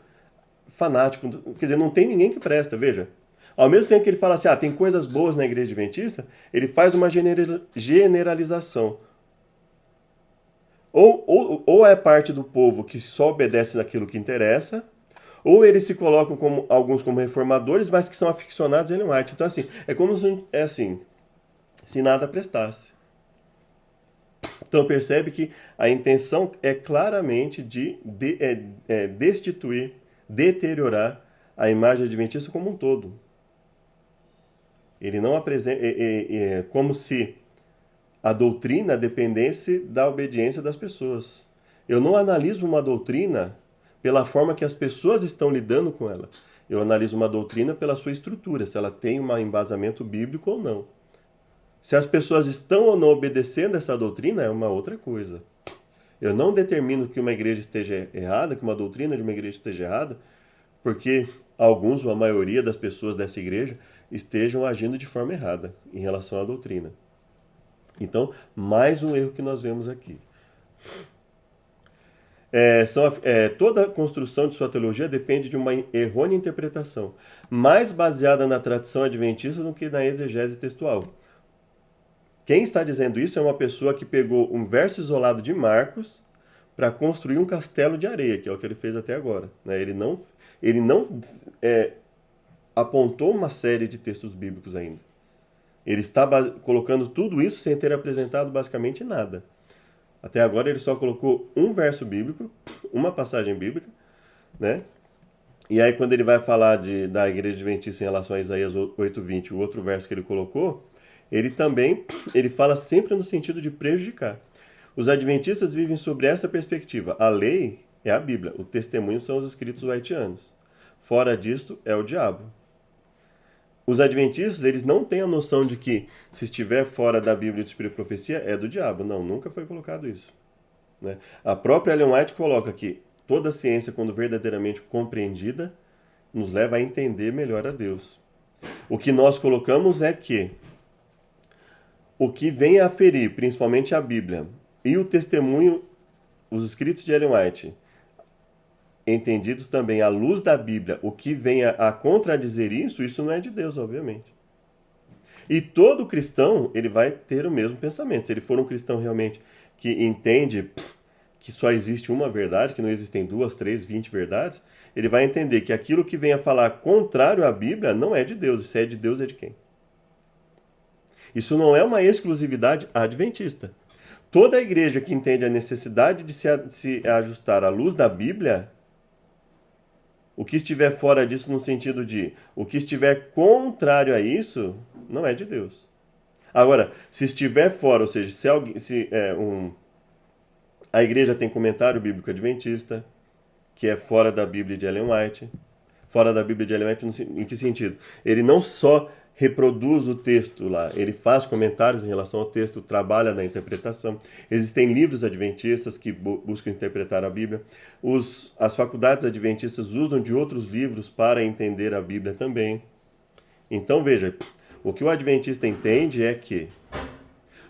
fanáticos. Quer dizer, não tem ninguém que presta, veja. Ao mesmo tempo que ele fala assim, tem coisas boas na igreja adventista, ele faz uma generalização. Ou é parte do povo que só obedece naquilo que interessa, ou eles se colocam como alguns como reformadores, mas que são aficionados em Ellen White. Então, assim, é como se nada prestasse. Então, percebe que a intenção é claramente de destituir, deteriorar a imagem adventista como um todo. Ele não apresenta como se a doutrina dependesse da obediência das pessoas. Eu não analiso uma doutrina pela forma que as pessoas estão lidando com ela. Eu analiso uma doutrina pela sua estrutura, se ela tem um embasamento bíblico ou não. Se as pessoas estão ou não obedecendo essa doutrina, é uma outra coisa. Eu não determino que uma igreja esteja errada, que uma doutrina de uma igreja esteja errada, porque alguns ou a maioria das pessoas dessa igreja estejam agindo de forma errada em relação à doutrina. Então, mais um erro que nós vemos aqui. Toda a construção de sua teologia depende de uma errônea interpretação, mais baseada na tradição adventista do que na exegese textual. Quem está dizendo isso é uma pessoa que pegou um verso isolado de Marcos para construir um castelo de areia, que é o que ele fez até agora. Ele não apontou uma série de textos bíblicos ainda. Ele está colocando tudo isso sem ter apresentado basicamente nada. Até agora ele só colocou um verso bíblico, uma passagem bíblica, né? E aí quando ele vai falar da igreja adventista em relação a Isaías 8:20, o outro verso que ele colocou, ele fala sempre no sentido de prejudicar. Os adventistas vivem sobre essa perspectiva. A lei é a Bíblia, o testemunho são os escritos whitianos. Fora disto é o diabo. Os adventistas, eles não têm a noção de que se estiver fora da Bíblia de Espírito e Profecia é do diabo. Não, nunca foi colocado isso. Né? A própria Ellen White coloca que toda a ciência, quando verdadeiramente compreendida, nos leva a entender melhor a Deus. O que nós colocamos é que o que vem a aferir, principalmente a Bíblia, e o testemunho, os escritos de Ellen White, entendidos também à luz da Bíblia, o que vem a contradizer isso não é de Deus, obviamente. E todo cristão, ele vai ter o mesmo pensamento. Se ele for um cristão realmente que entende que só existe uma verdade, que não existem 2, 3, 20 verdades, ele vai entender que aquilo que vem a falar contrário à Bíblia não é de Deus. Se é de Deus, é de quem? Isso não é uma exclusividade adventista. Toda a igreja que entende a necessidade de se ajustar à luz da Bíblia, o que estiver fora disso no sentido de o que estiver contrário a isso, não é de Deus. Agora, se estiver fora, ou seja, a igreja tem comentário bíblico adventista, que é fora da Bíblia de Ellen White. Fora da Bíblia de Ellen White em que sentido? Ele não só reproduz o texto lá, ele faz comentários em relação ao texto, trabalha na interpretação. Existem livros adventistas que buscam interpretar a Bíblia. As faculdades adventistas usam de outros livros para entender a Bíblia também. Então veja, o que o adventista entende é que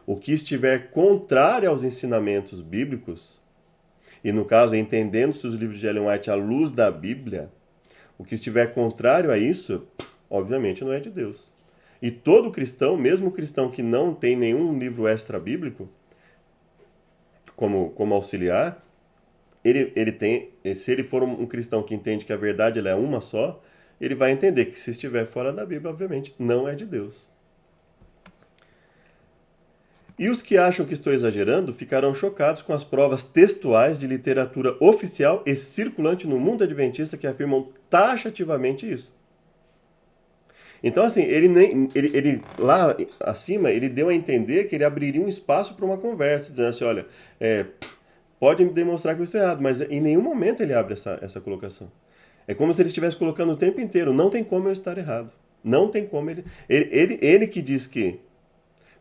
o que estiver contrário aos ensinamentos bíblicos, e no caso, entendendo-se os livros de Ellen White à luz da Bíblia, o que estiver contrário a isso, obviamente não é de Deus. E todo cristão, mesmo cristão que não tem nenhum livro extra-bíblico, como auxiliar, se ele for um cristão que entende que a verdade ela é uma só, ele vai entender que se estiver fora da Bíblia, obviamente, não é de Deus. E os que acham que estou exagerando ficarão chocados com as provas textuais de literatura oficial e circulante no mundo adventista que afirmam taxativamente isso. Então, assim, ele lá acima, ele deu a entender que ele abriria um espaço para uma conversa, dizendo assim, olha, pode me demonstrar que eu estou errado, mas em nenhum momento ele abre essa colocação. É como se ele estivesse colocando o tempo inteiro, não tem como eu estar errado. Não tem como ele que diz que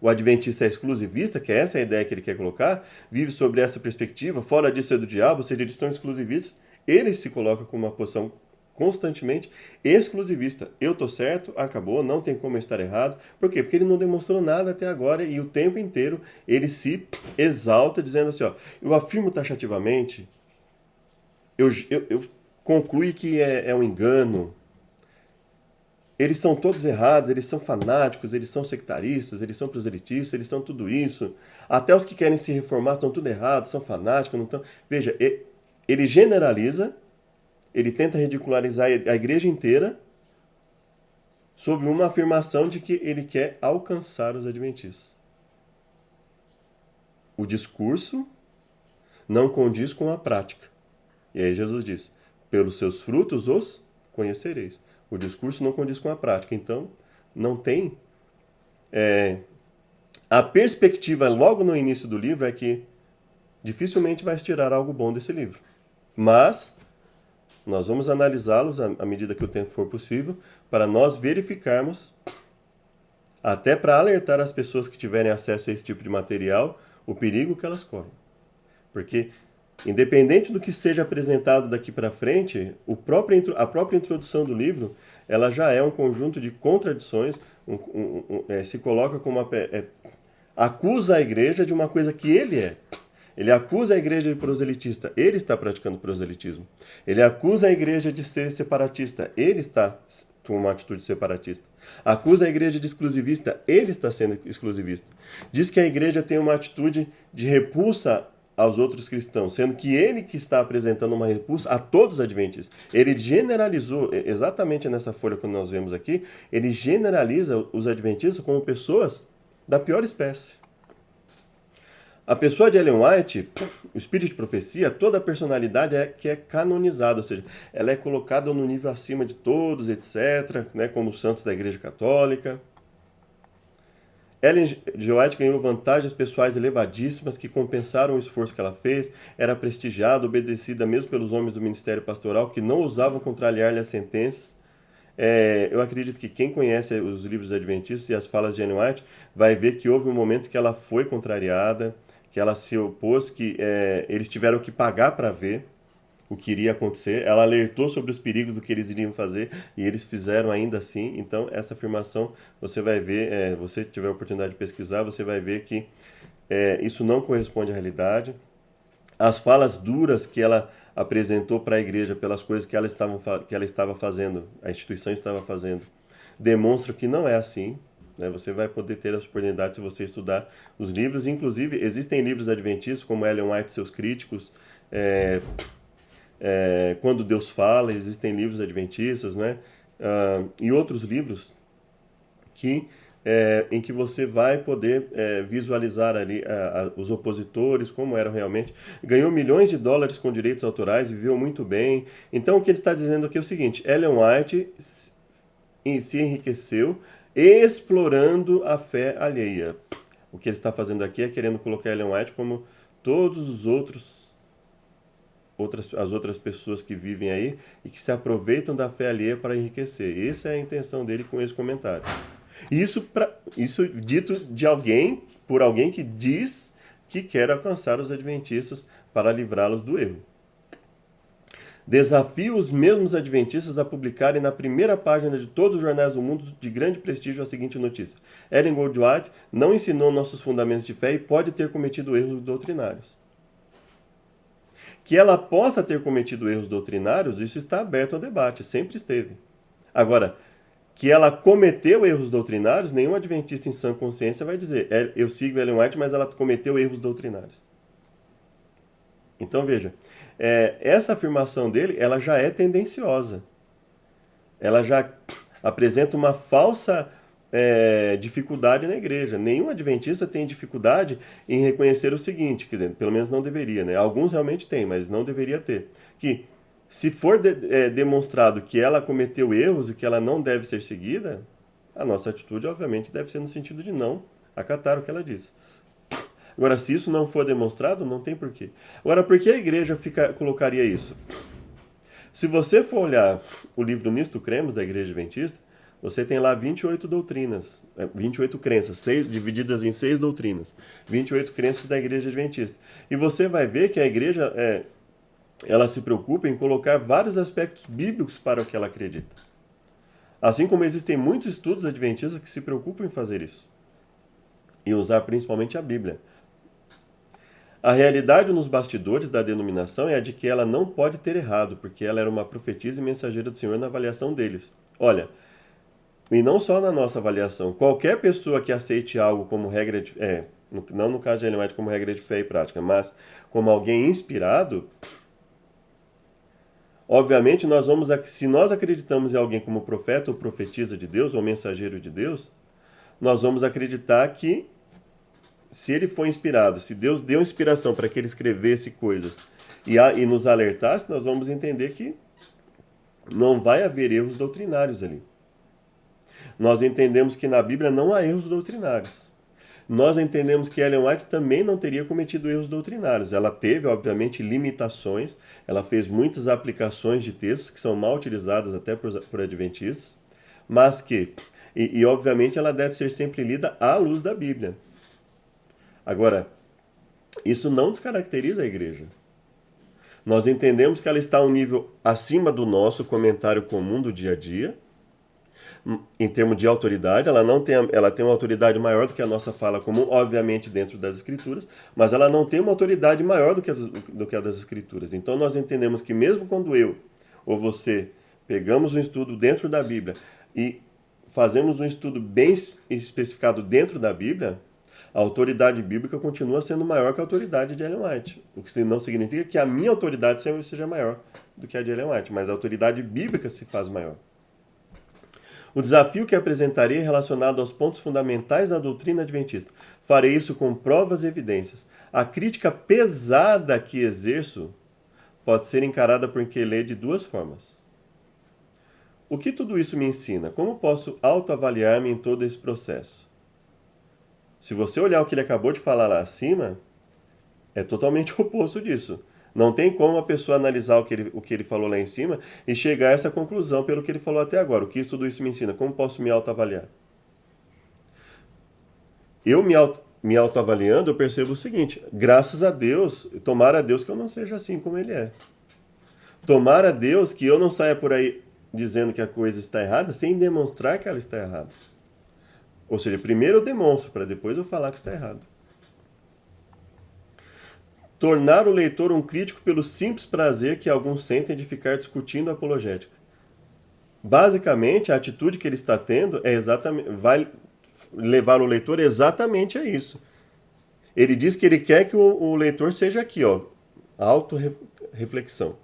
o adventista é exclusivista, que é essa a ideia que ele quer colocar, vive sobre essa perspectiva, fora disso é do diabo, ou seja, eles são exclusivistas, ele se coloca com uma posição constantemente exclusivista. Eu tô certo, acabou, não tem como eu estar errado. Por quê? Porque ele não demonstrou nada até agora e o tempo inteiro ele se exalta dizendo assim, ó, eu afirmo taxativamente, eu concluo que é um engano, eles são todos errados, eles são fanáticos, eles são sectaristas, eles são proselitistas, eles são tudo isso. Até os que querem se reformar estão tudo errados, são fanáticos, não estão... Veja, ele generaliza, ele tenta ridicularizar a igreja inteira sob uma afirmação de que ele quer alcançar os adventistas. O discurso não condiz com a prática. E aí Jesus diz, pelos seus frutos os conhecereis. O discurso não condiz com a prática. Então, não tem... A perspectiva logo no início do livro é que dificilmente vai se tirar algo bom desse livro. Mas nós vamos analisá-los à medida que o tempo for possível, para nós verificarmos, até para alertar as pessoas que tiverem acesso a esse tipo de material, o perigo que elas correm. Porque, independente do que seja apresentado daqui para frente, a própria introdução do livro, ela já é um conjunto de contradições, se coloca como acusa a igreja de uma coisa que ele é. Ele acusa a igreja de proselitista, ele está praticando proselitismo. Ele acusa a igreja de ser separatista, ele está com uma atitude separatista. Acusa a igreja de exclusivista, ele está sendo exclusivista. Diz que a igreja tem uma atitude de repulsa aos outros cristãos, sendo que ele que está apresentando uma repulsa a todos os adventistas. Ele generalizou, exatamente nessa folha que nós vemos aqui, ele generaliza os adventistas como pessoas da pior espécie. A pessoa de Ellen White, o espírito de profecia, toda a personalidade que é canonizada, ou seja, ela é colocada no nível acima de todos, etc., né, como os santos da Igreja Católica. Ellen G. White ganhou vantagens pessoais elevadíssimas que compensaram o esforço que ela fez, era prestigiada, obedecida mesmo pelos homens do ministério pastoral que não ousavam contrariar-lhe as sentenças. Eu acredito que quem conhece os livros adventistas e as falas de Ellen White vai ver que houve momentos que ela foi contrariada, que ela se opôs, que eles tiveram que pagar para ver o que iria acontecer. Ela alertou sobre os perigos do que eles iriam fazer e eles fizeram ainda assim. Então, essa afirmação, você vai ver, você tiver a oportunidade de pesquisar, você vai ver que isso não corresponde à realidade. As falas duras que ela apresentou para a igreja pelas coisas que ela estava fazendo, a instituição estava fazendo, demonstram que não é assim. né? Você vai poder ter a oportunidade se você estudar os livros. Inclusive, existem livros adventistas, como Ellen White e seus críticos, é, Quando Deus Fala, existem livros adventistas, né? E outros livros que em que você vai poder visualizar ali os opositores, como eram realmente. Ganhou milhões de dólares com direitos autorais, viveu muito bem. Então, o que ele está dizendo aqui é o seguinte: Ellen White se enriqueceu explorando a fé alheia. O que ele está fazendo aqui é querendo colocar Ellen White como todos os as outras pessoas que vivem aí e que se aproveitam da fé alheia para enriquecer. Essa é a intenção dele com esse comentário. Isso dito de alguém, por alguém que diz que quer alcançar os adventistas para livrá-los do erro. Desafio os mesmos adventistas a publicarem na primeira página de todos os jornais do mundo de grande prestígio a seguinte notícia: Ellen White não ensinou nossos fundamentos de fé e pode ter cometido erros doutrinários. Que ela possa ter cometido erros doutrinários, isso está aberto ao debate, sempre esteve. Agora, que ela cometeu erros doutrinários, nenhum adventista em sã consciência vai dizer: eu sigo Ellen White, mas ela cometeu erros doutrinários. Então veja, essa afirmação dele, ela já é tendenciosa. Ela já apresenta uma falsa dificuldade na igreja. Nenhum adventista tem dificuldade em reconhecer o seguinte, quer dizer, pelo menos não deveria, né? Alguns realmente têm, mas não deveria ter. Que se for demonstrado que ela cometeu erros e que ela não deve ser seguida, a nossa atitude, obviamente, deve ser no sentido de não acatar o que ela diz. Agora, se isso não for demonstrado, não tem porquê. Agora, por que a igreja colocaria isso? Se você for olhar o livro Nisto Cremos, da Igreja Adventista, você tem lá 28 doutrinas, 28 crenças, divididas em 6 doutrinas. 28 crenças da Igreja Adventista. E você vai ver que a igreja ela se preocupa em colocar vários aspectos bíblicos para o que ela acredita. Assim como existem muitos estudos adventistas que se preocupam em fazer isso. E usar principalmente a Bíblia. A realidade nos bastidores da denominação é a de que ela não pode ter errado, porque ela era uma profetisa e mensageira do Senhor na avaliação deles. Olha, e não só na nossa avaliação, qualquer pessoa que aceite algo como regra de não no caso de Ellen White como regra de fé e prática, mas como alguém inspirado, obviamente se nós acreditamos em alguém como profeta ou profetisa de Deus ou mensageiro de Deus, nós vamos acreditar que se ele foi inspirado, se Deus deu inspiração para que ele escrevesse coisas e nos alertasse, nós vamos entender que não vai haver erros doutrinários ali. Nós entendemos que na Bíblia não há erros doutrinários. Nós entendemos que Ellen White também não teria cometido erros doutrinários. Ela teve, obviamente, limitações, ela fez muitas aplicações de textos que são mal utilizadas até por adventistas, mas que, obviamente, ela deve ser sempre lida à luz da Bíblia. Agora, isso não descaracteriza a igreja. Nós entendemos que ela está a um nível acima do nosso comentário comum do dia a dia, em termos de autoridade. Ela tem uma autoridade maior do que a nossa fala comum, obviamente dentro das Escrituras, mas ela não tem uma autoridade maior do que a das Escrituras. Então nós entendemos que mesmo quando eu ou você pegamos um estudo dentro da Bíblia e fazemos um estudo bem especificado dentro da Bíblia, a autoridade bíblica continua sendo maior que a autoridade de Ellen White. O que não significa que a minha autoridade seja maior do que a de Ellen White, mas a autoridade bíblica se faz maior. O desafio que apresentarei é relacionado aos pontos fundamentais da doutrina adventista. Farei isso com provas e evidências. A crítica pesada que exerço pode ser encarada por quem lê de duas formas. O que tudo isso me ensina? Como posso autoavaliar-me em todo esse processo? Se você olhar o que ele acabou de falar lá acima, é totalmente o oposto disso. Não tem como a pessoa analisar o que ele falou lá em cima e chegar a essa conclusão pelo que ele falou até agora. O que tudo isso me ensina? Como posso me autoavaliar? Eu me autoavaliando, eu percebo o seguinte: graças a Deus, tomara a Deus que eu não seja assim como ele é. Tomara a Deus que eu não saia por aí dizendo que a coisa está errada sem demonstrar que ela está errada. Ou seja, primeiro eu demonstro, para depois eu falar que está errado. Tornar o leitor um crítico pelo simples prazer que alguns sentem de ficar discutindo a apologética. Basicamente, a atitude que ele está tendo levar o leitor exatamente a isso. Ele diz que ele quer que o leitor seja aqui, ó, autorreflexão.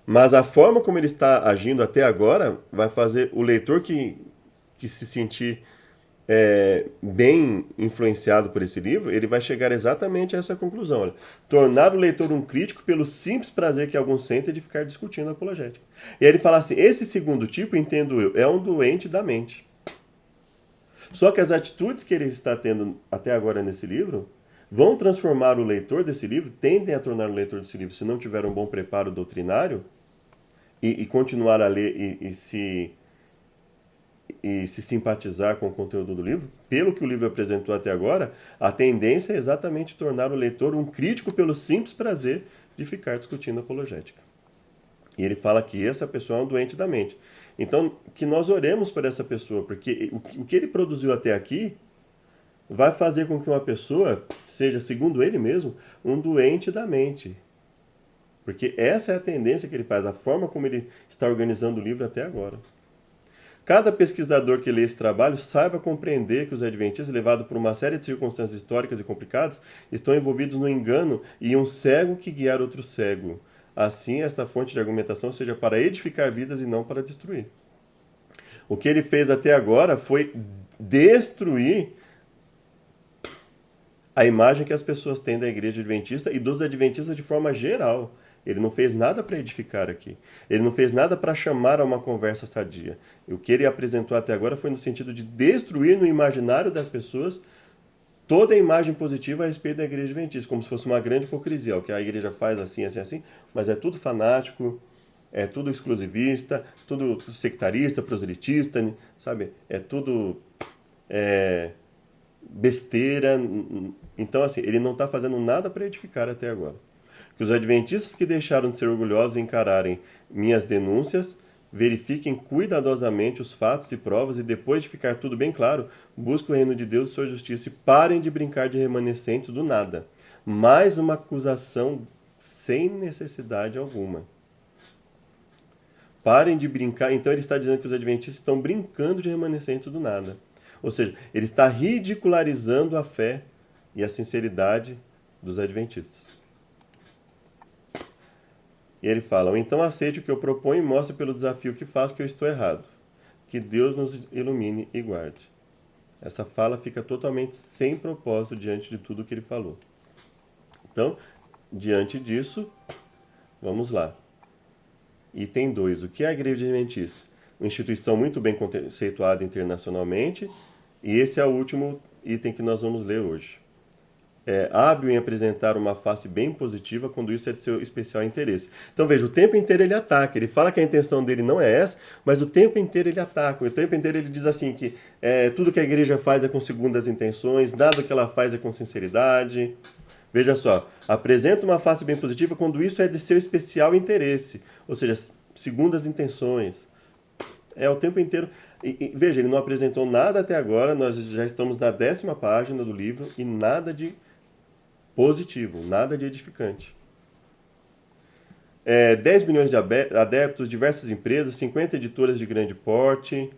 Mas a forma como ele está agindo até agora vai fazer o leitor que se sentir bem influenciado por esse livro, ele vai chegar exatamente a essa conclusão. Olha, tornar o leitor um crítico pelo simples prazer que alguns sentem de ficar discutindo a apologética. E aí ele fala assim, esse segundo tipo, entendo eu, é um doente da mente. Só que as atitudes que ele está tendo até agora nesse livro vão transformar o leitor desse livro, tendem a tornar o leitor desse livro, se não tiver um bom preparo doutrinário, e continuar a ler e se simpatizar com o conteúdo do livro, pelo que o livro apresentou até agora, a tendência é exatamente tornar o leitor um crítico pelo simples prazer de ficar discutindo apologética. E ele fala que essa pessoa é um doente da mente. Então, que nós oremos por essa pessoa, porque o que ele produziu até aqui vai fazer com que uma pessoa seja, segundo ele mesmo, um doente da mente. Porque essa é a tendência que ele faz, a forma como ele está organizando o livro até agora. Cada pesquisador que lê esse trabalho saiba compreender que os adventistas, levados por uma série de circunstâncias históricas e complicadas, estão envolvidos no engano e um cego que guiar outro cego. Assim, esta fonte de argumentação seja para edificar vidas e não para destruir. O que ele fez até agora foi destruir a imagem que as pessoas têm da igreja adventista e dos adventistas de forma geral. Ele não fez nada para edificar aqui. Ele não fez nada para chamar a uma conversa sadia. E o que ele apresentou até agora foi no sentido de destruir no imaginário das pessoas toda a imagem positiva a respeito da igreja adventista, como se fosse uma grande hipocrisia. O que a igreja faz assim, assim, assim, mas é tudo fanático, é tudo exclusivista, tudo sectarista, proselitista, sabe? É tudo besteira. Então, assim, ele não está fazendo nada para edificar até agora. Que os adventistas que deixaram de ser orgulhosos e encararem minhas denúncias verifiquem cuidadosamente os fatos e provas e depois de ficar tudo bem claro, busquem o reino de Deus e sua justiça e parem de brincar de remanescentes do nada. Mais uma acusação sem necessidade alguma. Parem de brincar. Então ele está dizendo que os adventistas estão brincando de remanescentes do nada. Ou seja, ele está ridicularizando a fé e a sinceridade dos adventistas. E ele fala, então aceite o que eu proponho e mostre pelo desafio que faço que eu estou errado. Que Deus nos ilumine e guarde. Essa fala fica totalmente sem propósito diante de tudo que ele falou. Então, diante disso, vamos lá. Item 2. O que é a Igreja Adventista? Uma instituição muito bem conceituada internacionalmente. E esse é o último item que nós vamos ler hoje. É hábil em apresentar uma face bem positiva quando isso é de seu especial interesse. Então veja, o tempo inteiro ele ataca. Ele fala que a intenção dele não é essa, mas o tempo inteiro ele ataca. O tempo inteiro ele diz assim que tudo que a igreja faz é com segundas intenções, nada que ela faz é com sinceridade. Veja só, apresenta uma face bem positiva quando isso é de seu especial interesse. Ou seja, segundas intenções. É o tempo inteiro. Veja, ele não apresentou nada até agora, nós já estamos na 10ª página do livro e nada de positivo, nada de edificante. 10 milhões de adeptos, diversas empresas, 50 editoras de grande porte,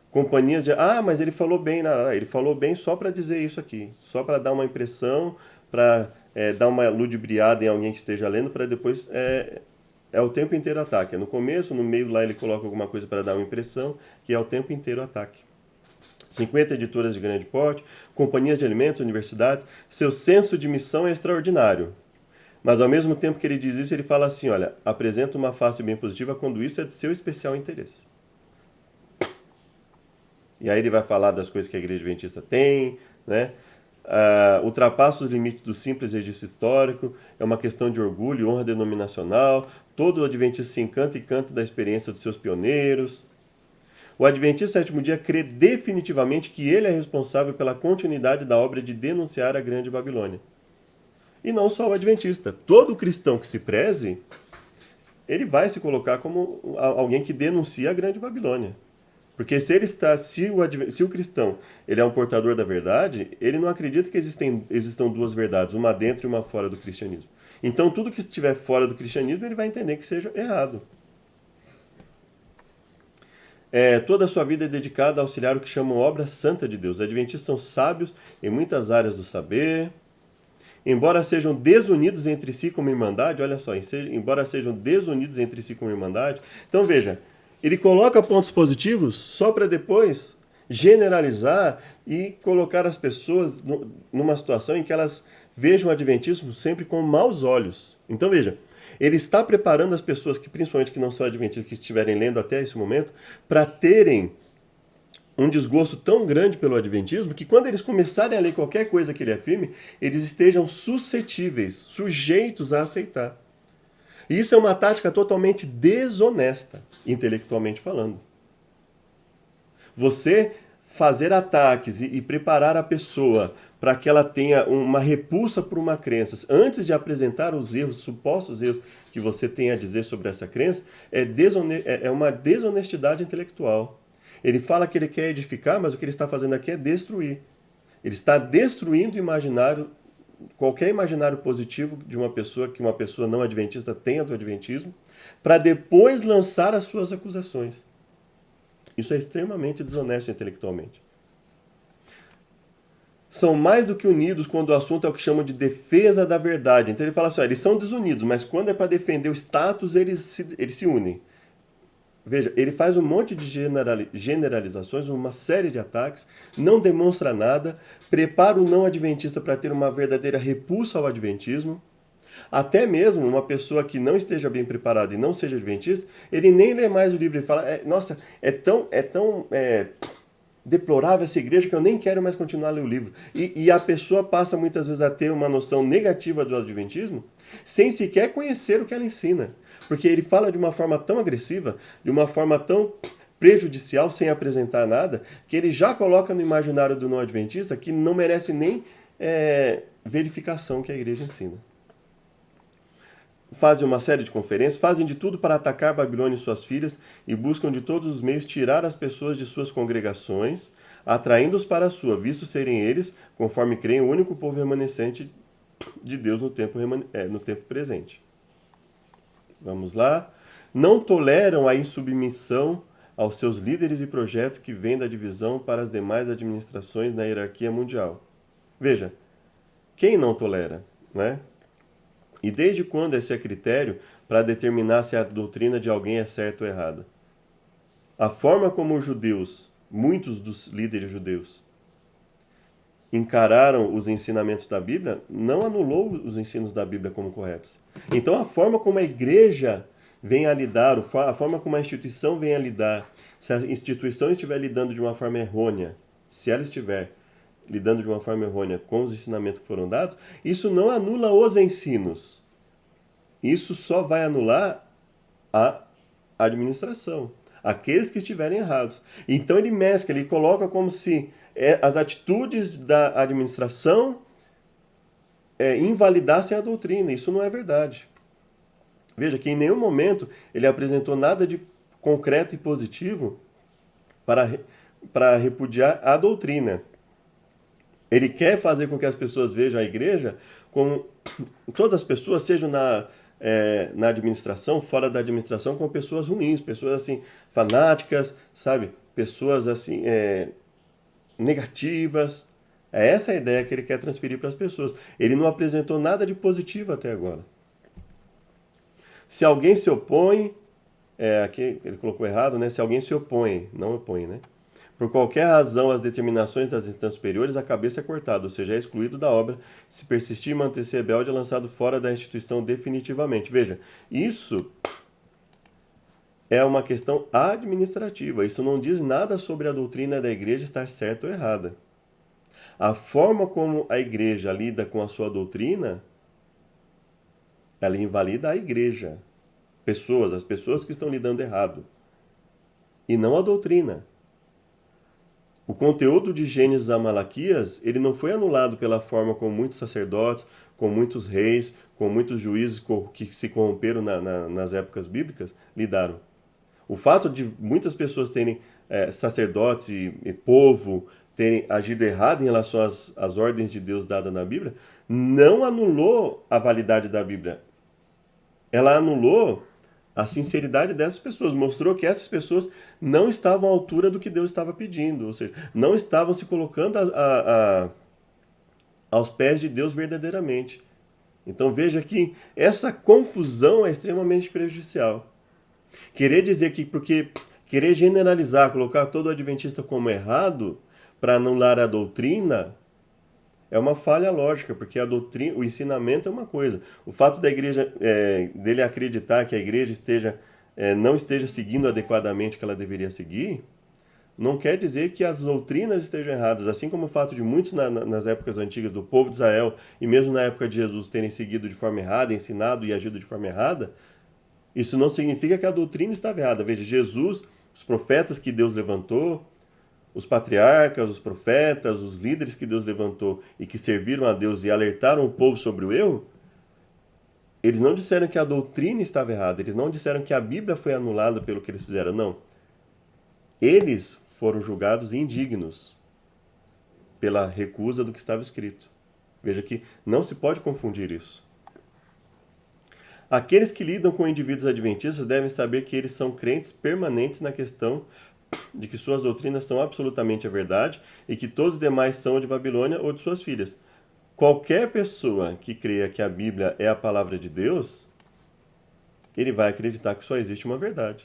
companhias de... Ah, mas ele falou bem, ele falou bem só para dizer isso aqui, só para dar uma impressão, para dar uma ludibriada em alguém que esteja lendo, para depois... É o tempo inteiro ataque. No começo, no meio lá ele coloca alguma coisa para dar uma impressão, que é o tempo inteiro ataque. 50 editoras de grande porte, companhias de alimentos, universidades, seu senso de missão é extraordinário. Mas ao mesmo tempo que ele diz isso, ele fala assim, olha, apresenta uma face bem positiva quando isso é de seu especial interesse. E aí ele vai falar das coisas que a igreja adventista tem, né? Ultrapassa os limites do simples registro histórico, é uma questão de orgulho e honra denominacional, todo adventista se encanta e canta da experiência dos seus pioneiros. O Adventista Sétimo Dia crê definitivamente que ele é responsável pela continuidade da obra de denunciar a Grande Babilônia. E não só o Adventista. Todo cristão que se preze, ele vai se colocar como alguém que denuncia a Grande Babilônia. Porque se o cristão ele é um portador da verdade, ele não acredita que existam duas verdades, uma dentro e uma fora do cristianismo. Então tudo que estiver fora do cristianismo, ele vai entender que seja errado. Toda a sua vida é dedicada a auxiliar o que chamam obra santa de Deus. Os adventistas são sábios em muitas áreas do saber. Embora sejam desunidos entre si como irmandade, olha só, embora sejam desunidos entre si como irmandade. Então veja, ele coloca pontos positivos só para depois generalizar e colocar as pessoas numa situação em que elas vejam o adventismo sempre com maus olhos. Então veja, ele está preparando as pessoas que, principalmente que não são adventistas, que estiverem lendo até esse momento, para terem um desgosto tão grande pelo adventismo que quando eles começarem a ler qualquer coisa que ele afirme, eles estejam suscetíveis, sujeitos a aceitar. E isso é uma tática totalmente desonesta, intelectualmente falando. Você fazer ataques e preparar a pessoa para que ela tenha uma repulsa por uma crença, antes de apresentar os erros, supostos erros que você tem a dizer sobre essa crença, é uma desonestidade intelectual. Ele fala que ele quer edificar, mas o que ele está fazendo aqui é destruir. Ele está destruindo o imaginário, qualquer imaginário positivo de uma pessoa que uma pessoa não adventista tenha do adventismo, para depois lançar as suas acusações. Isso é extremamente desonesto intelectualmente. São mais do que unidos quando o assunto é o que chamam de defesa da verdade. Então ele fala assim, eles são desunidos, mas quando é para defender o status, eles se unem. Veja, ele faz um monte de generalizações, uma série de ataques, não demonstra nada, prepara o não adventista para ter uma verdadeira repulsa ao adventismo. Até mesmo uma pessoa que não esteja bem preparada e não seja adventista, ele nem lê mais o livro e fala, nossa, é tão deplorável essa igreja que eu nem quero mais continuar a ler o livro. E a pessoa passa muitas vezes a ter uma noção negativa do adventismo, sem sequer conhecer o que ela ensina. Porque ele fala de uma forma tão agressiva, de uma forma tão prejudicial, sem apresentar nada, que ele já coloca no imaginário do não adventista que não merece nem verificação que a igreja ensina. Fazem uma série de conferências, fazem de tudo para atacar Babilônia e suas filhas e buscam de todos os meios tirar as pessoas de suas congregações, atraindo-os para a sua, visto serem eles, conforme creem, o único povo remanescente de Deus no tempo presente. Vamos lá. Não toleram a insubmissão aos seus líderes e projetos que vêm da divisão para as demais administrações na hierarquia mundial. Veja, quem não tolera, né? E desde quando esse é critério para determinar se a doutrina de alguém é certa ou errada? A forma como os judeus, muitos dos líderes judeus, encararam os ensinamentos da Bíblia, não anulou os ensinos da Bíblia como corretos. Então a forma como a igreja vem a lidar, a forma como a instituição vem a lidar, se a instituição estiver lidando de uma forma errônea, se ela estiver lidando de uma forma errônea com os ensinamentos que foram dados, isso não anula os ensinos. Isso só vai anular a administração, aqueles que estiverem errados. Então ele mescla, ele coloca como se as atitudes da administração invalidassem a doutrina. Isso não é verdade. Veja que em nenhum momento ele apresentou nada de concreto e positivo para repudiar a doutrina. Ele quer fazer com que as pessoas vejam a igreja como todas as pessoas sejam na administração, fora da administração, como pessoas ruins, pessoas assim fanáticas, sabe? Pessoas assim negativas. É essa a ideia que ele quer transferir para as pessoas. Ele não apresentou nada de positivo até agora. Se alguém se opõe, aqui ele colocou errado, né? Se alguém se opõe, não opõe, né? Por qualquer razão, as determinações das instâncias superiores, a cabeça é cortada, ou seja, é excluído da obra. Se persistir e manter-se rebelde, é lançado fora da instituição definitivamente. Veja, isso é uma questão administrativa. Isso não diz nada sobre a doutrina da igreja estar certa ou errada. A forma como a igreja lida com a sua doutrina, ela invalida a igreja. As pessoas que estão lidando errado. E não a doutrina. O conteúdo de Gênesis a Malaquias, ele não foi anulado pela forma como muitos sacerdotes, com muitos reis, com muitos juízes que se corromperam nas épocas bíblicas, lidaram. O fato de muitas pessoas terem sacerdotes e povo terem agido errado em relação às ordens de Deus dadas na Bíblia, não anulou a validade da Bíblia. Ela anulou A sinceridade dessas pessoas mostrou que essas pessoas não estavam à altura do que Deus estava pedindo, ou seja, não estavam se colocando aos pés de Deus verdadeiramente. Então veja que essa confusão é extremamente prejudicial. Querer dizer que, porque querer generalizar, colocar todo o adventista como errado para anular a doutrina é uma falha lógica, porque a doutrina, o ensinamento é uma coisa. O fato da igreja, dele acreditar que a igreja não esteja seguindo adequadamente o que ela deveria seguir, não quer dizer que as doutrinas estejam erradas. Assim como o fato de muitos nas épocas antigas do povo de Israel, e mesmo na época de Jesus, terem seguido de forma errada, ensinado e agido de forma errada, isso não significa que a doutrina estava errada. Veja, Jesus, os profetas que Deus levantou, os patriarcas, os profetas, os líderes que Deus levantou e que serviram a Deus e alertaram o povo sobre o erro, eles não disseram que a doutrina estava errada, eles não disseram que a Bíblia foi anulada pelo que eles fizeram, não. Eles foram julgados indignos pela recusa do que estava escrito. Veja que não se pode confundir isso. Aqueles que lidam com indivíduos adventistas devem saber que eles são crentes permanentes na questão de que suas doutrinas são absolutamente a verdade e que todos os demais são de Babilônia ou de suas filhas. Qualquer pessoa que creia que a Bíblia é a palavra de Deus, ele vai acreditar que só existe uma verdade.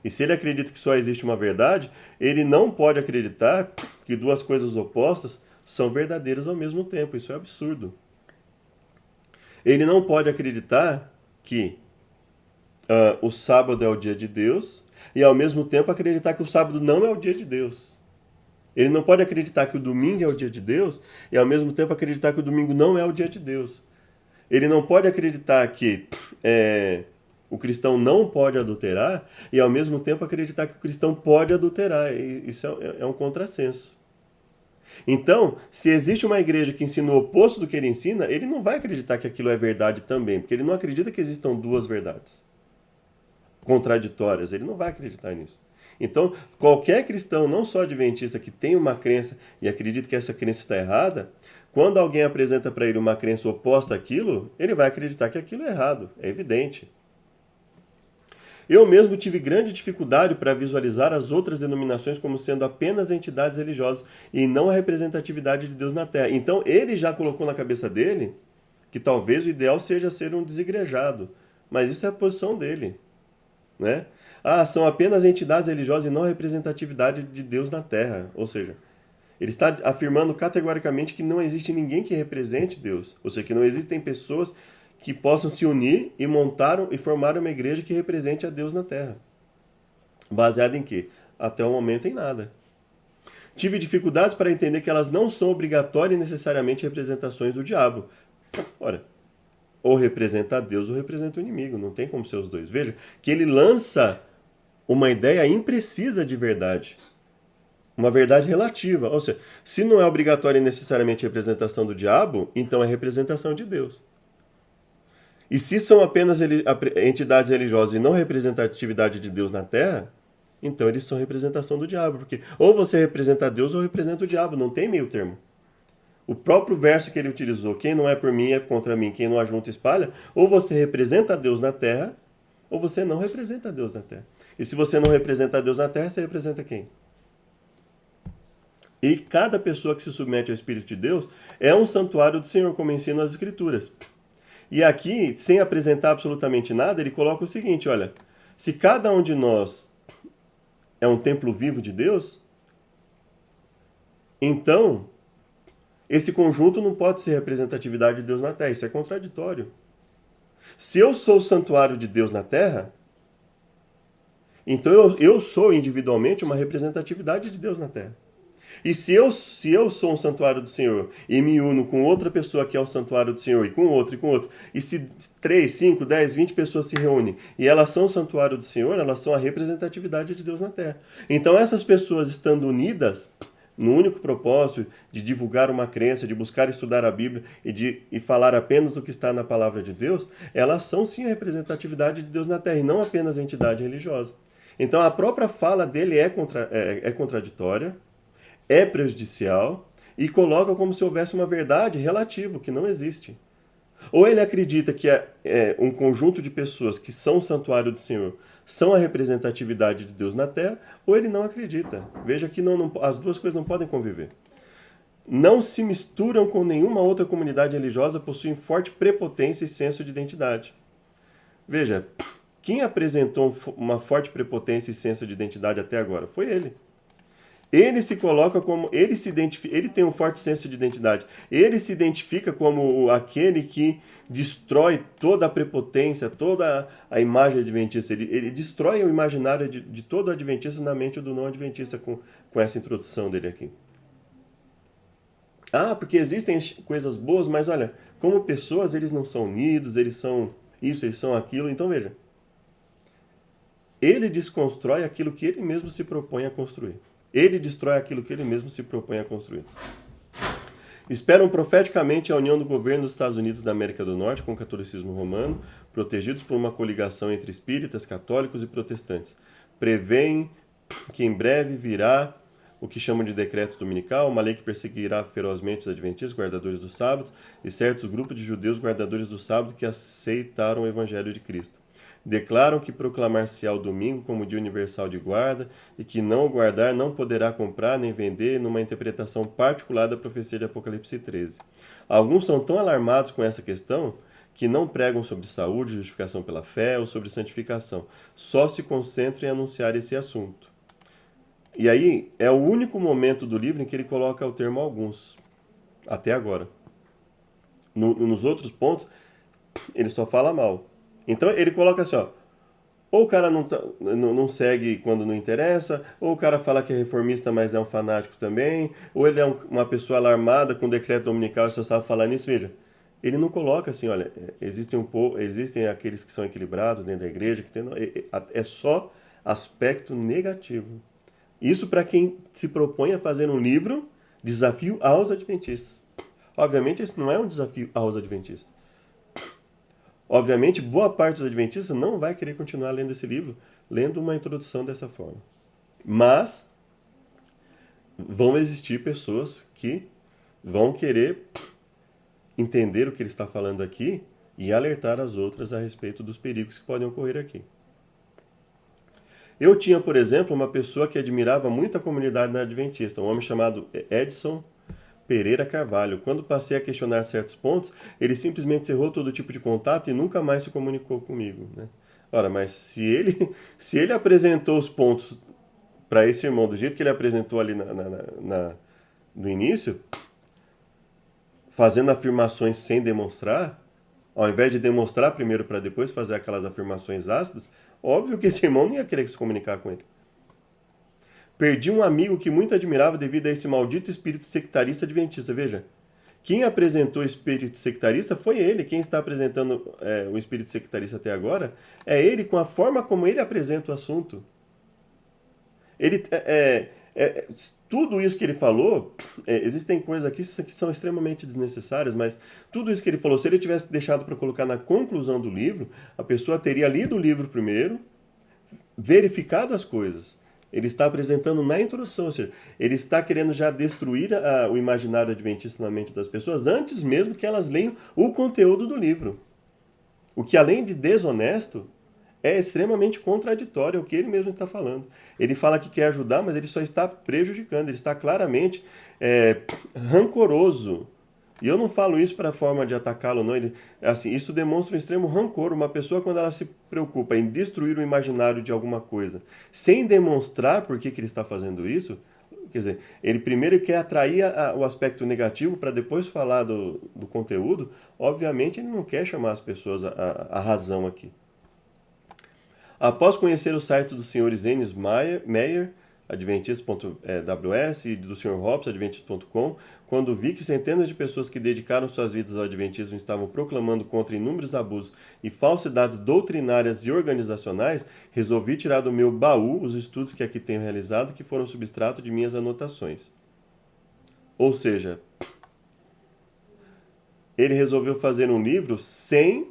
E se ele acredita que só existe uma verdade, ele não pode acreditar que duas coisas opostas são verdadeiras ao mesmo tempo. Isso é absurdo. Ele não pode acreditar que o sábado é o dia de Deus e ao mesmo tempo acreditar que o sábado não é o dia de Deus. Ele não pode acreditar que o domingo é o dia de Deus e ao mesmo tempo acreditar que o domingo não é o dia de Deus. Ele não pode acreditar que o cristão não pode adulterar e ao mesmo tempo acreditar que o cristão pode adulterar. Isso é um contrassenso. Então, se existe uma igreja que ensina o oposto do que ele ensina, ele não vai acreditar que aquilo é verdade também, porque ele não acredita que existam duas verdades contraditórias, ele não vai acreditar nisso. Então, qualquer cristão, não só adventista, que tem uma crença e acredita que essa crença está errada, quando alguém apresenta para ele uma crença oposta àquilo, ele vai acreditar que aquilo é errado, é evidente. Eu mesmo tive grande dificuldade para visualizar as outras denominações como sendo apenas entidades religiosas e não a representatividade de Deus na Terra. Então, ele já colocou na cabeça dele que talvez o ideal seja ser um desigrejado, mas isso é a posição dele. Né? São apenas entidades religiosas e não a representatividade de Deus na Terra. Ou seja, ele está afirmando categoricamente que não existe ninguém que represente Deus. Ou seja, que não existem pessoas que possam se unir e formar uma igreja que represente a Deus na Terra. Baseada em quê? Até o momento em nada. Tive dificuldades para entender que elas não são obrigatórias e necessariamente representações do diabo. Ora, ou representa a Deus ou representa o inimigo. Não tem como ser os dois. Veja que ele lança uma ideia imprecisa de verdade. Uma verdade relativa. Ou seja, se não é obrigatória e necessariamente representação do diabo, então é representação de Deus. E se são apenas entidades religiosas e não representatividade de Deus na Terra, então eles são representação do diabo. Porque ou você representa Deus ou representa o diabo. Não tem meio termo. O próprio verso que ele utilizou, quem não é por mim é contra mim, quem não ajunta espalha, ou você representa a Deus na Terra, ou você não representa a Deus na Terra. E se você não representa a Deus na Terra, você representa quem? E cada pessoa que se submete ao Espírito de Deus é um santuário do Senhor, como ensinam as Escrituras. E aqui, sem apresentar absolutamente nada, ele coloca o seguinte, olha, se cada um de nós é um templo vivo de Deus, então esse conjunto não pode ser representatividade de Deus na Terra. Isso é contraditório. Se eu sou o santuário de Deus na Terra, então eu sou individualmente uma representatividade de Deus na Terra. E se eu sou um santuário do Senhor e me uno com outra pessoa que é o santuário do Senhor, e com outro, e se 3, 5, 10, 20 pessoas se reúnem e elas são o santuário do Senhor, elas são a representatividade de Deus na Terra. Então essas pessoas estando unidas no único propósito de divulgar uma crença, de buscar estudar a Bíblia e falar apenas o que está na palavra de Deus, elas são sim a representatividade de Deus na Terra e não apenas a entidade religiosa. Então a própria fala dele é contraditória, é prejudicial e coloca como se houvesse uma verdade relativa, que não existe. Ou ele acredita que um conjunto de pessoas que são o santuário do Senhor são a representatividade de Deus na Terra, ou ele não acredita. Veja que as duas coisas não podem conviver. Não se misturam com nenhuma outra comunidade religiosa, possuem forte prepotência e senso de identidade. Veja, quem apresentou uma forte prepotência e senso de identidade até agora foi ele. Ele se coloca como. Ele se identifica. Ele tem um forte senso de identidade. Ele se identifica como aquele que destrói toda a prepotência, toda a imagem adventista. Ele destrói o imaginário de todo adventista na mente do não adventista com essa introdução dele aqui. Ah, porque existem coisas boas, mas olha, como pessoas eles não são unidos, eles são isso, eles são aquilo. Então veja, ele desconstrói aquilo que ele mesmo se propõe a construir. Ele destrói aquilo que ele mesmo se propõe a construir. Esperam profeticamente a união do governo dos Estados Unidos da América do Norte com o catolicismo romano, protegidos por uma coligação entre espíritas, católicos e protestantes. Preveem que em breve virá o que chamam de decreto dominical, uma lei que perseguirá ferozmente os adventistas, guardadores do sábado, e certos grupos de judeus guardadores do sábado que aceitaram o evangelho de Cristo. Declaram que proclamar-se-á o domingo como dia universal de guarda e que não o guardar não poderá comprar nem vender numa interpretação particular da profecia de Apocalipse 13. Alguns são tão alarmados com essa questão que não pregam sobre saúde, justificação pela fé ou sobre santificação. Só se concentram em anunciar esse assunto. E aí é o único momento do livro em que ele coloca o termo alguns, até agora. Nos outros pontos, ele só fala mal. Então ele coloca assim, ó, ou o cara não segue quando não interessa, ou o cara fala que é reformista, mas é um fanático também, ou ele é uma pessoa alarmada com o decreto dominical e só sabe falar nisso. Veja, ele não coloca assim, olha, existem aqueles que são equilibrados dentro da igreja, que tem, é só aspecto negativo. Isso para quem se propõe a fazer um livro, desafio aos adventistas. Obviamente, esse não é um desafio aos adventistas. Obviamente, boa parte dos adventistas não vai querer continuar lendo esse livro, lendo uma introdução dessa forma. Mas vão existir pessoas que vão querer entender o que ele está falando aqui e alertar as outras a respeito dos perigos que podem ocorrer aqui. Eu tinha, por exemplo, uma pessoa que admirava muito a comunidade adventista, um homem chamado Edson Pereira Carvalho. Quando passei a questionar certos pontos, ele simplesmente cerrou todo tipo de contato e nunca mais se comunicou comigo. Né? Ora, mas se ele apresentou os pontos para esse irmão do jeito que ele apresentou ali no início, fazendo afirmações sem demonstrar, ao invés de demonstrar primeiro para depois fazer aquelas afirmações ácidas, óbvio que esse irmão não ia querer se comunicar com ele. Perdi um amigo que muito admirava devido a esse maldito espírito sectarista adventista. Veja, quem apresentou o espírito sectarista foi ele. Quem está apresentando o espírito sectarista até agora é ele, com a forma como ele apresenta o assunto. Ele, tudo isso que ele falou, existem coisas aqui que são extremamente desnecessárias, mas tudo isso que ele falou, se ele tivesse deixado para colocar na conclusão do livro, a pessoa teria lido o livro primeiro, verificado as coisas. Ele está apresentando na introdução, ou seja, ele está querendo já destruir o imaginário adventista na mente das pessoas antes mesmo que elas leiam o conteúdo do livro. O que, além de desonesto, é extremamente contraditório ao que ele mesmo está falando. Ele fala que quer ajudar, mas ele só está prejudicando, ele está claramente rancoroso. E eu não falo isso para forma de atacá-lo, não. Assim, isso demonstra um extremo rancor. Uma pessoa, quando ela se preocupa em destruir o imaginário de alguma coisa, sem demonstrar por que ele está fazendo isso, quer dizer, ele primeiro quer atrair o aspecto negativo para depois falar do conteúdo. Obviamente, ele não quer chamar as pessoas à razão aqui. Após conhecer o site do Sr. Zenes Meyer, adventista.ws, e do Sr. Hobbes, adventista.com, quando vi que centenas de pessoas que dedicaram suas vidas ao adventismo estavam proclamando contra inúmeros abusos e falsidades doutrinárias e organizacionais, resolvi tirar do meu baú os estudos que aqui tenho realizado, que foram substrato de minhas anotações. Ou seja, ele resolveu fazer um livro sem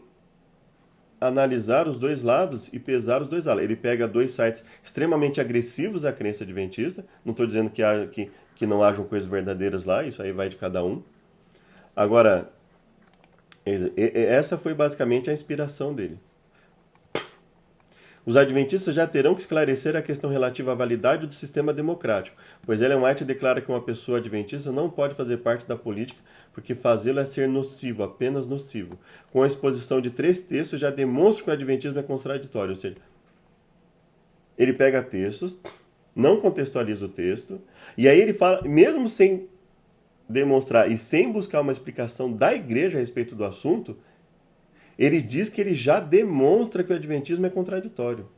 analisar os dois lados e pesar os dois lados. Ele pega dois sites extremamente agressivos à crença adventista. Não estou dizendo que não hajam coisas verdadeiras lá, isso aí vai de cada um. Agora, Essa foi basicamente a inspiração dele. Os adventistas já terão que esclarecer a questão relativa à validade do sistema democrático, pois Ellen White declara que uma pessoa adventista não pode fazer parte da política, porque fazê-lo é ser nocivo, apenas nocivo. Com a exposição de 3 textos, já demonstra que o adventismo é contraditório, ou seja, ele pega textos, não contextualiza o texto, e aí ele fala, mesmo sem demonstrar e sem buscar uma explicação da igreja a respeito do assunto, ele diz que ele já demonstra que o adventismo é contraditório.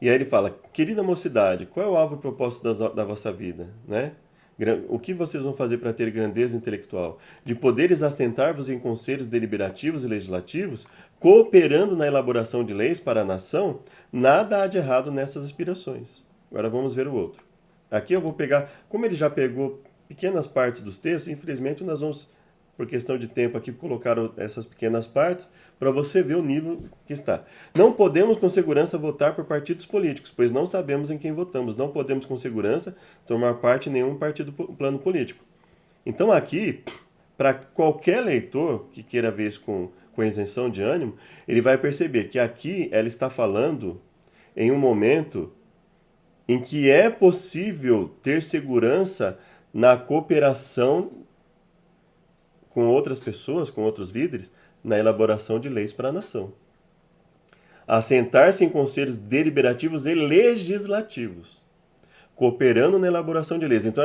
E aí ele fala, querida mocidade, qual é o alvo e propósito da vossa vida? Né? O que vocês vão fazer para ter grandeza intelectual? De poderes assentar-vos em conselhos deliberativos e legislativos, cooperando na elaboração de leis para a nação? Nada há de errado nessas aspirações. Agora vamos ver o outro. Aqui eu vou pegar, como ele já pegou pequenas partes dos textos, infelizmente nós vamos, por questão de tempo aqui, colocar essas pequenas partes para você ver o nível que está. Não podemos com segurança votar por partidos políticos, pois não sabemos em quem votamos. Não podemos com segurança tomar parte em nenhum plano político. Então aqui, para qualquer leitor que queira ver isso com isenção de ânimo, ele vai perceber que aqui ela está falando em um momento em que é possível ter segurança na cooperação com outras pessoas, com outros líderes, na elaboração de leis para a nação. Assentar-se em conselhos deliberativos e legislativos, cooperando na elaboração de leis. Então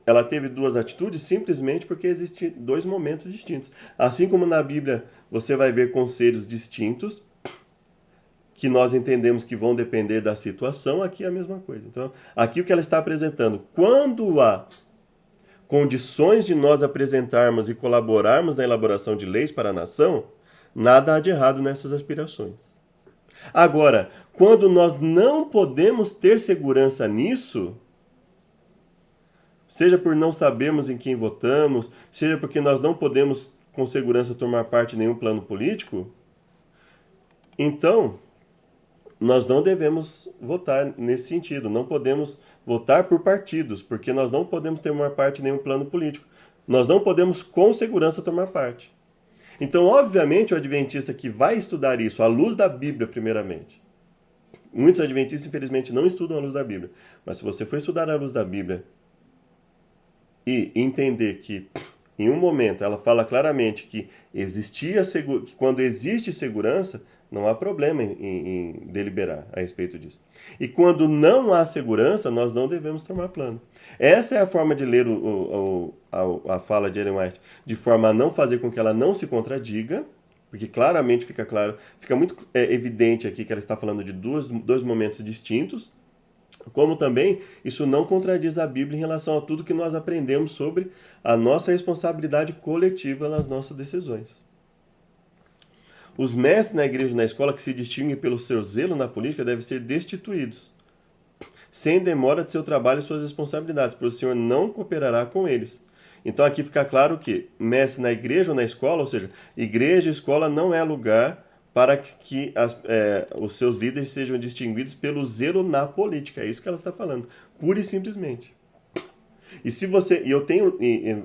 ela teve 2 atitudes simplesmente porque existem 2 momentos distintos. Assim como na Bíblia você vai ver conselhos distintos, que nós entendemos que vão depender da situação, aqui é a mesma coisa. Então, aqui o que ela está apresentando, quando há condições de nós apresentarmos e colaborarmos na elaboração de leis para a nação, nada há de errado nessas aspirações. Agora, quando nós não podemos ter segurança nisso, seja por não sabermos em quem votamos, seja porque nós não podemos com segurança tomar parte em nenhum plano político, então nós não devemos votar nesse sentido. Não podemos votar por partidos, porque nós não podemos tomar parte em nenhum plano político. Nós não podemos com segurança tomar parte. Então, obviamente, o adventista que vai estudar isso à luz da Bíblia, primeiramente. Muitos adventistas, infelizmente, não estudam à luz da Bíblia. Mas se você for estudar à luz da Bíblia e entender que, em um momento, ela fala claramente que que quando existe segurança, não há problema em deliberar a respeito disso. E quando não há segurança, nós não devemos tomar plano. Essa é a forma de ler a fala de Ellen White, de forma a não fazer com que ela não se contradiga, porque claramente fica claro, fica muito evidente aqui que ela está falando de dois momentos distintos, como também isso não contradiz a Bíblia em relação a tudo que nós aprendemos sobre a nossa responsabilidade coletiva nas nossas decisões. Os mestres na igreja e na escola que se distinguem pelo seu zelo na política devem ser destituídos, sem demora de seu trabalho e suas responsabilidades, pois o Senhor não cooperará com eles. Então aqui fica claro que mestre na igreja ou na escola, ou seja, igreja e escola não é lugar para que os seus líderes sejam distinguidos pelo zelo na política. É isso que ela está falando, pura e simplesmente. E eu tenho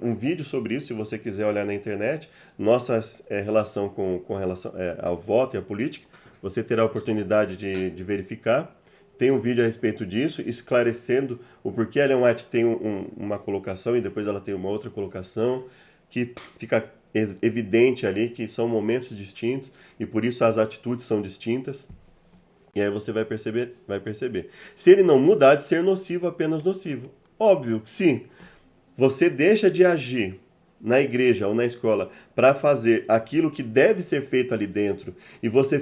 um vídeo sobre isso, se você quiser olhar na internet, nossa relação com relação ao voto e à política, você terá a oportunidade de verificar. Tem um vídeo a respeito disso, esclarecendo o porquê a Ellen White tem uma colocação e depois ela tem uma outra colocação, que fica evidente ali que são momentos distintos e por isso as atitudes são distintas. E aí você vai perceber. Se ele não mudar de ser nocivo, apenas nocivo. Óbvio que se você deixa de agir na igreja ou na escola para fazer aquilo que deve ser feito ali dentro e você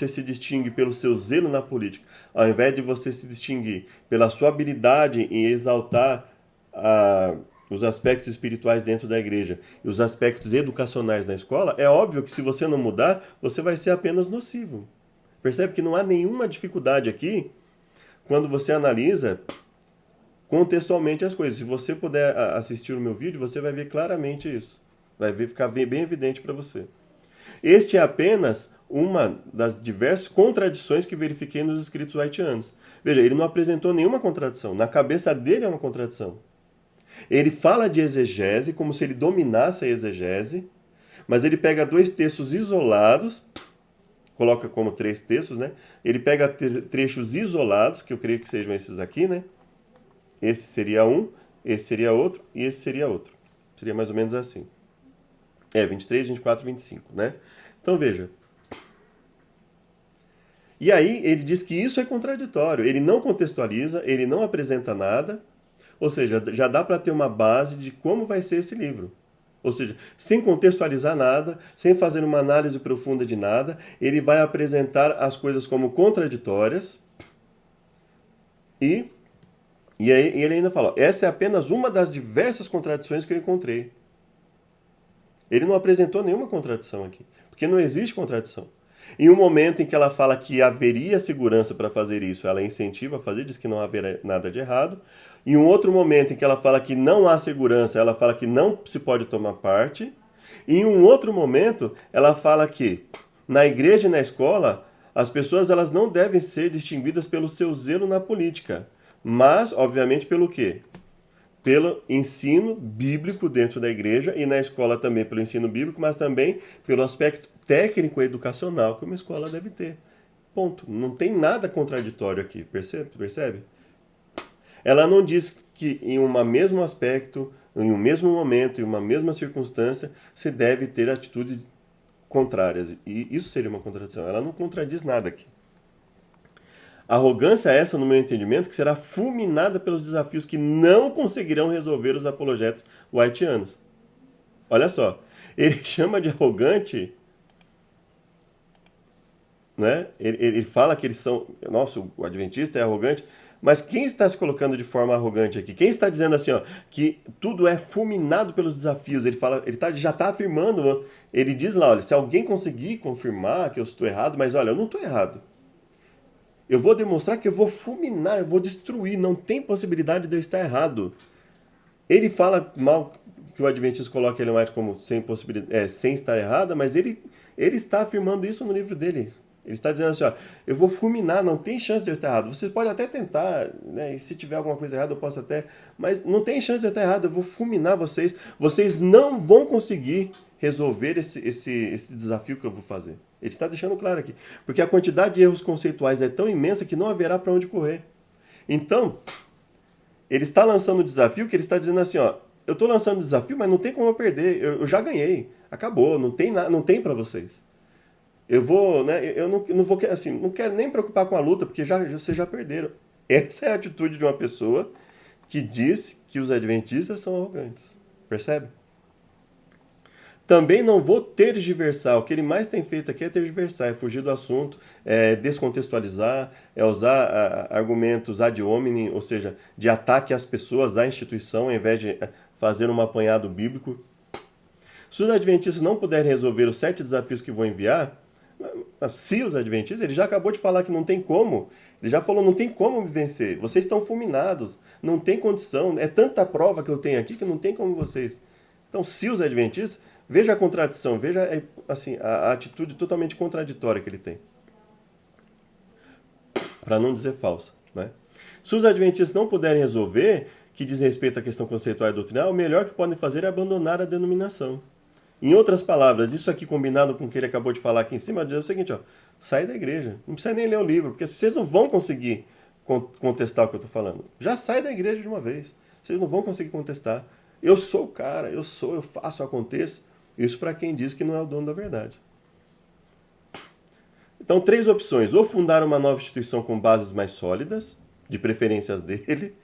se distingue pelo seu zelo na política, ao invés de você se distinguir pela sua habilidade em exaltar os aspectos espirituais dentro da igreja e os aspectos educacionais na escola, é óbvio que se você não mudar, você vai ser apenas nocivo. Percebe que não há nenhuma dificuldade aqui quando você analisa contextualmente as coisas. Se você puder assistir o meu vídeo, você vai ver claramente isso. Ficar bem evidente para você. Este é apenas uma das diversas contradições que verifiquei nos escritos whiteanos. Veja, ele não apresentou nenhuma contradição. Na cabeça dele é uma contradição. Ele fala de exegese como se ele dominasse a exegese, mas ele pega dois textos isolados, coloca como três textos, né? Ele pega trechos isolados, que eu creio que sejam esses aqui, né? Esse seria um, esse seria outro e esse seria outro. Seria mais ou menos assim. 23, 24, 25, né? Então veja. E aí ele diz que isso é contraditório. Ele não contextualiza, ele não apresenta nada. Ou seja, já dá para ter uma base de como vai ser esse livro. Ou seja, sem contextualizar nada, sem fazer uma análise profunda de nada, ele vai apresentar as coisas como contraditórias. E aí ele ainda fala, essa é apenas uma das diversas contradições que eu encontrei. Ele não apresentou nenhuma contradição aqui, porque não existe contradição. Em um momento em que ela fala que haveria segurança para fazer isso, ela incentiva a fazer, diz que não haverá nada de errado. Em um outro momento em que ela fala que não há segurança, ela fala que não se pode tomar parte. E em um outro momento, ela fala que na igreja e na escola, as pessoas elas não devem ser distinguidas pelo seu zelo na política, mas, obviamente, pelo quê? Pelo ensino bíblico dentro da igreja e na escola também pelo ensino bíblico, mas também pelo aspecto técnico e educacional que uma escola deve ter. Ponto. Não tem nada contraditório aqui, percebe? Ela não diz que em um mesmo aspecto, em um mesmo momento, em uma mesma circunstância, se deve ter atitudes contrárias. E isso seria uma contradição. Ela não contradiz nada aqui. Arrogância é essa, no meu entendimento, que será fulminada pelos desafios que não conseguirão resolver os apologetas whiteanos. Olha só, ele chama de arrogante, né? Ele fala que eles são, nossa, o adventista é arrogante, mas quem está se colocando de forma arrogante aqui? Quem está dizendo assim, ó, que tudo é fulminado pelos desafios? Ele fala, já está afirmando, ele diz lá, olha, se alguém conseguir confirmar que eu estou errado, mas olha, eu não estou errado. Eu vou demonstrar que eu vou fulminar, eu vou destruir, não tem possibilidade de eu estar errado. Ele fala mal que o adventista coloca ele mais como sem possibilidade, sem estar errado, mas ele está afirmando isso no livro dele. Ele está dizendo assim, ó, eu vou fulminar, não tem chance de eu estar errado. Vocês podem até tentar, né, e se tiver alguma coisa errada eu posso até, mas não tem chance de eu estar errado, eu vou fulminar vocês. Vocês não vão conseguir resolver esse desafio que eu vou fazer. Ele está deixando claro aqui. Porque a quantidade de erros conceituais é tão imensa que não haverá para onde correr. Então, ele está lançando o desafio que ele está dizendo assim, ó, eu estou lançando o desafio, mas não tem como eu perder. Eu já ganhei. Acabou, não tem para vocês. Eu vou, né, eu não vou, assim, não quero nem preocupar com a luta, porque vocês já perderam. Essa é a atitude de uma pessoa que diz que os adventistas são arrogantes. Percebe? Também não vou tergiversar. O que ele mais tem feito aqui é tergiversar, é fugir do assunto, é descontextualizar, é usar argumentos ad hominem, ou seja, de ataque às pessoas da instituição, ao invés de fazer um apanhado bíblico. Se os adventistas não puderem resolver os 7 desafios que vou enviar, se os adventistas, ele já acabou de falar que não tem como, ele já falou, não tem como me vencer, vocês estão fulminados, não tem condição, é tanta prova que eu tenho aqui que não tem como vocês. Então, se os adventistas, veja a contradição, veja assim, a atitude totalmente contraditória que ele tem. Para não dizer falsa. Né? Se os adventistas não puderem resolver, que diz respeito à questão conceitual e doutrinal, o melhor que podem fazer é abandonar a denominação. Em outras palavras, isso aqui combinado com o que ele acabou de falar aqui em cima, diz o seguinte, ó, sai da igreja, não precisa nem ler o livro, porque vocês não vão conseguir contestar o que eu estou falando. Já sai da igreja de uma vez, vocês não vão conseguir contestar. Eu sou o cara, eu faço, aconteço. Isso para quem diz que não é o dono da verdade. Então, 3 opções. Ou fundar uma nova instituição com bases mais sólidas, de preferências dele,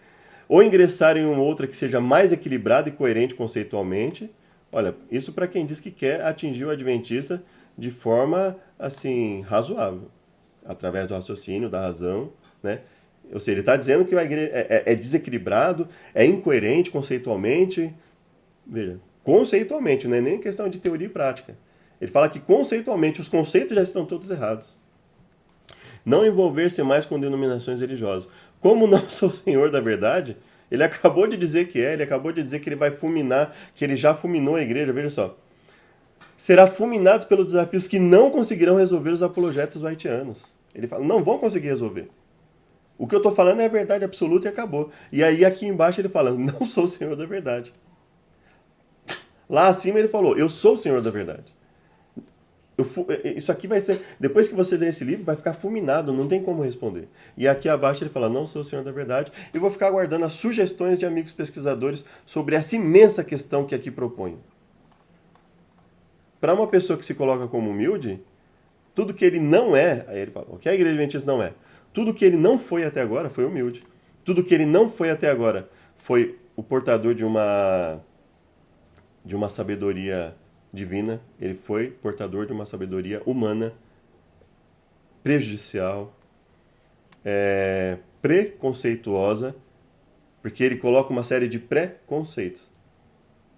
ou ingressar em uma outra que seja mais equilibrada e coerente conceitualmente. Olha, isso para quem diz que quer atingir o adventista de forma, assim, razoável. Através do raciocínio, da razão, né? Ou seja, ele está dizendo que a igreja é desequilibrado, é incoerente conceitualmente. Veja, conceitualmente, não é nem questão de teoria e prática. Ele fala que conceitualmente os conceitos já estão todos errados. Não envolver-se mais com denominações religiosas. Como não sou o Senhor da verdade, ele acabou de dizer que ele acabou de dizer que ele vai fulminar, que ele já fulminou a igreja, veja só. será fulminado pelos desafios que não conseguirão resolver os apologetas haitianos. Ele fala, não vão conseguir resolver. O que eu estou falando é a verdade absoluta e acabou. E aí aqui embaixo ele fala, não sou o Senhor da verdade. Lá acima ele falou, eu sou o Senhor da verdade. Isso aqui vai ser, depois que você ler esse livro, vai ficar fulminado, não tem como responder. E aqui abaixo ele fala, não sou o Senhor da verdade, e vou ficar aguardando as sugestões de amigos pesquisadores sobre essa imensa questão que aqui proponho. Para uma pessoa que se coloca como humilde, tudo que ele não é, aí ele fala, o que a Igreja Adventista não é? Tudo que ele não foi até agora foi humilde. Tudo que ele não foi até agora foi o portador de uma sabedoria divina, ele foi portador de uma sabedoria humana, prejudicial, preconceituosa, porque ele coloca uma série de preconceitos.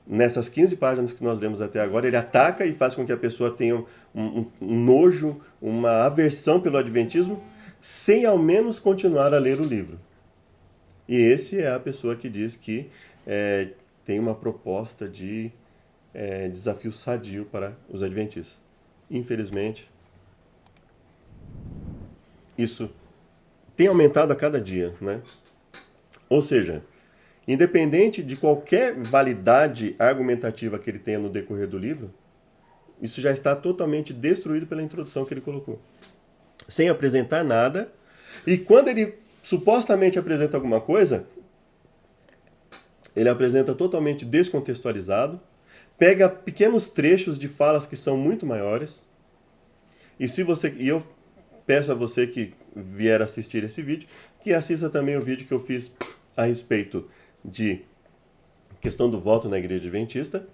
Nessas 15 páginas que nós lemos até agora, ele ataca e faz com que a pessoa tenha um nojo, uma aversão pelo Adventismo, sem ao menos continuar a ler o livro. E esse é a pessoa que diz que tem uma proposta de desafio sadio para os adventistas. Infelizmente, isso tem aumentado a cada dia, né? Ou seja, independente de qualquer validade argumentativa que ele tenha no decorrer do livro, isso já está totalmente destruído pela introdução que ele colocou. Sem apresentar nada, e quando ele supostamente apresenta alguma coisa, ele apresenta totalmente descontextualizado, pega pequenos trechos de falas que são muito maiores. E eu peço a você que vier assistir esse vídeo, que assista também o vídeo que eu fiz a respeito de questão do voto na Igreja Adventista.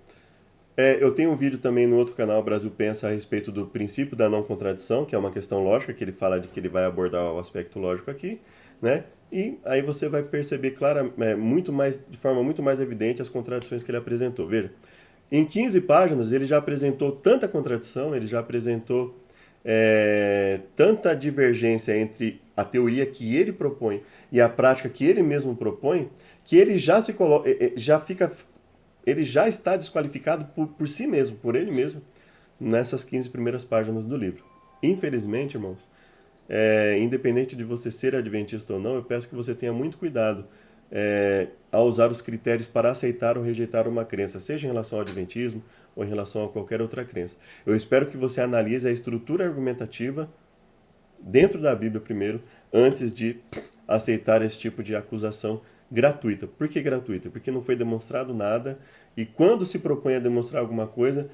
Eu tenho um vídeo também no outro canal, Brasil Pensa, a respeito do princípio da não contradição, que é uma questão lógica, que ele fala de que ele vai abordar o aspecto lógico aqui, né? E aí você vai perceber de forma muito mais evidente as contradições que ele apresentou. Veja, em 15 páginas ele já apresentou tanta contradição, ele já apresentou tanta divergência entre a teoria que ele propõe e a prática que ele mesmo propõe, que ele já se coloca, ele já está desqualificado por si mesmo, por ele mesmo, nessas 15 primeiras páginas do livro. Infelizmente, irmãos, independente de você ser adventista ou não, eu peço que você tenha muito cuidado ao usar os critérios para aceitar ou rejeitar uma crença, seja em relação ao adventismo ou em relação a qualquer outra crença. Eu espero que você analise a estrutura argumentativa dentro da Bíblia primeiro, antes de aceitar esse tipo de acusação gratuita. Por que gratuita? Porque não foi demonstrado nada, e quando se propõe a demonstrar alguma coisa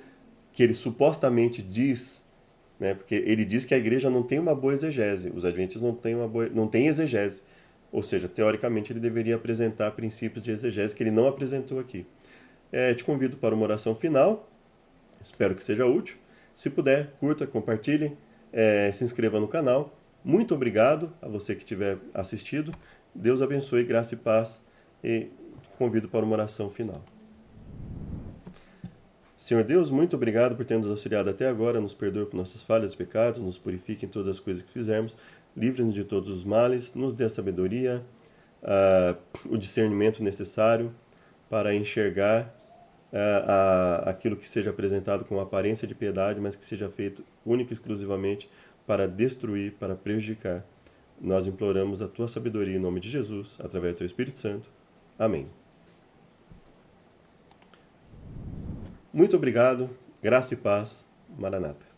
que ele supostamente diz, né, porque ele diz que a igreja não tem uma boa exegese, os adventistas não têm exegese, ou seja, teoricamente ele deveria apresentar princípios de exegese que ele não apresentou aqui. Te convido para uma oração final, espero que seja útil. Se puder, curta, compartilhe, se inscreva no canal. Muito obrigado a você que tiver assistido. Deus abençoe, graça e paz, e convido para uma oração final. Senhor Deus, muito obrigado por ter nos auxiliado até agora, nos perdoe por nossas falhas e pecados, nos purifique em todas as coisas que fizermos, livre-nos de todos os males, nos dê a sabedoria, o discernimento necessário para enxergar aquilo que seja apresentado com aparência de piedade, mas que seja feito única e exclusivamente para destruir, para prejudicar. Nós imploramos a tua sabedoria em nome de Jesus, através do teu Espírito Santo. Amém. Muito obrigado, graça e paz, Maranata.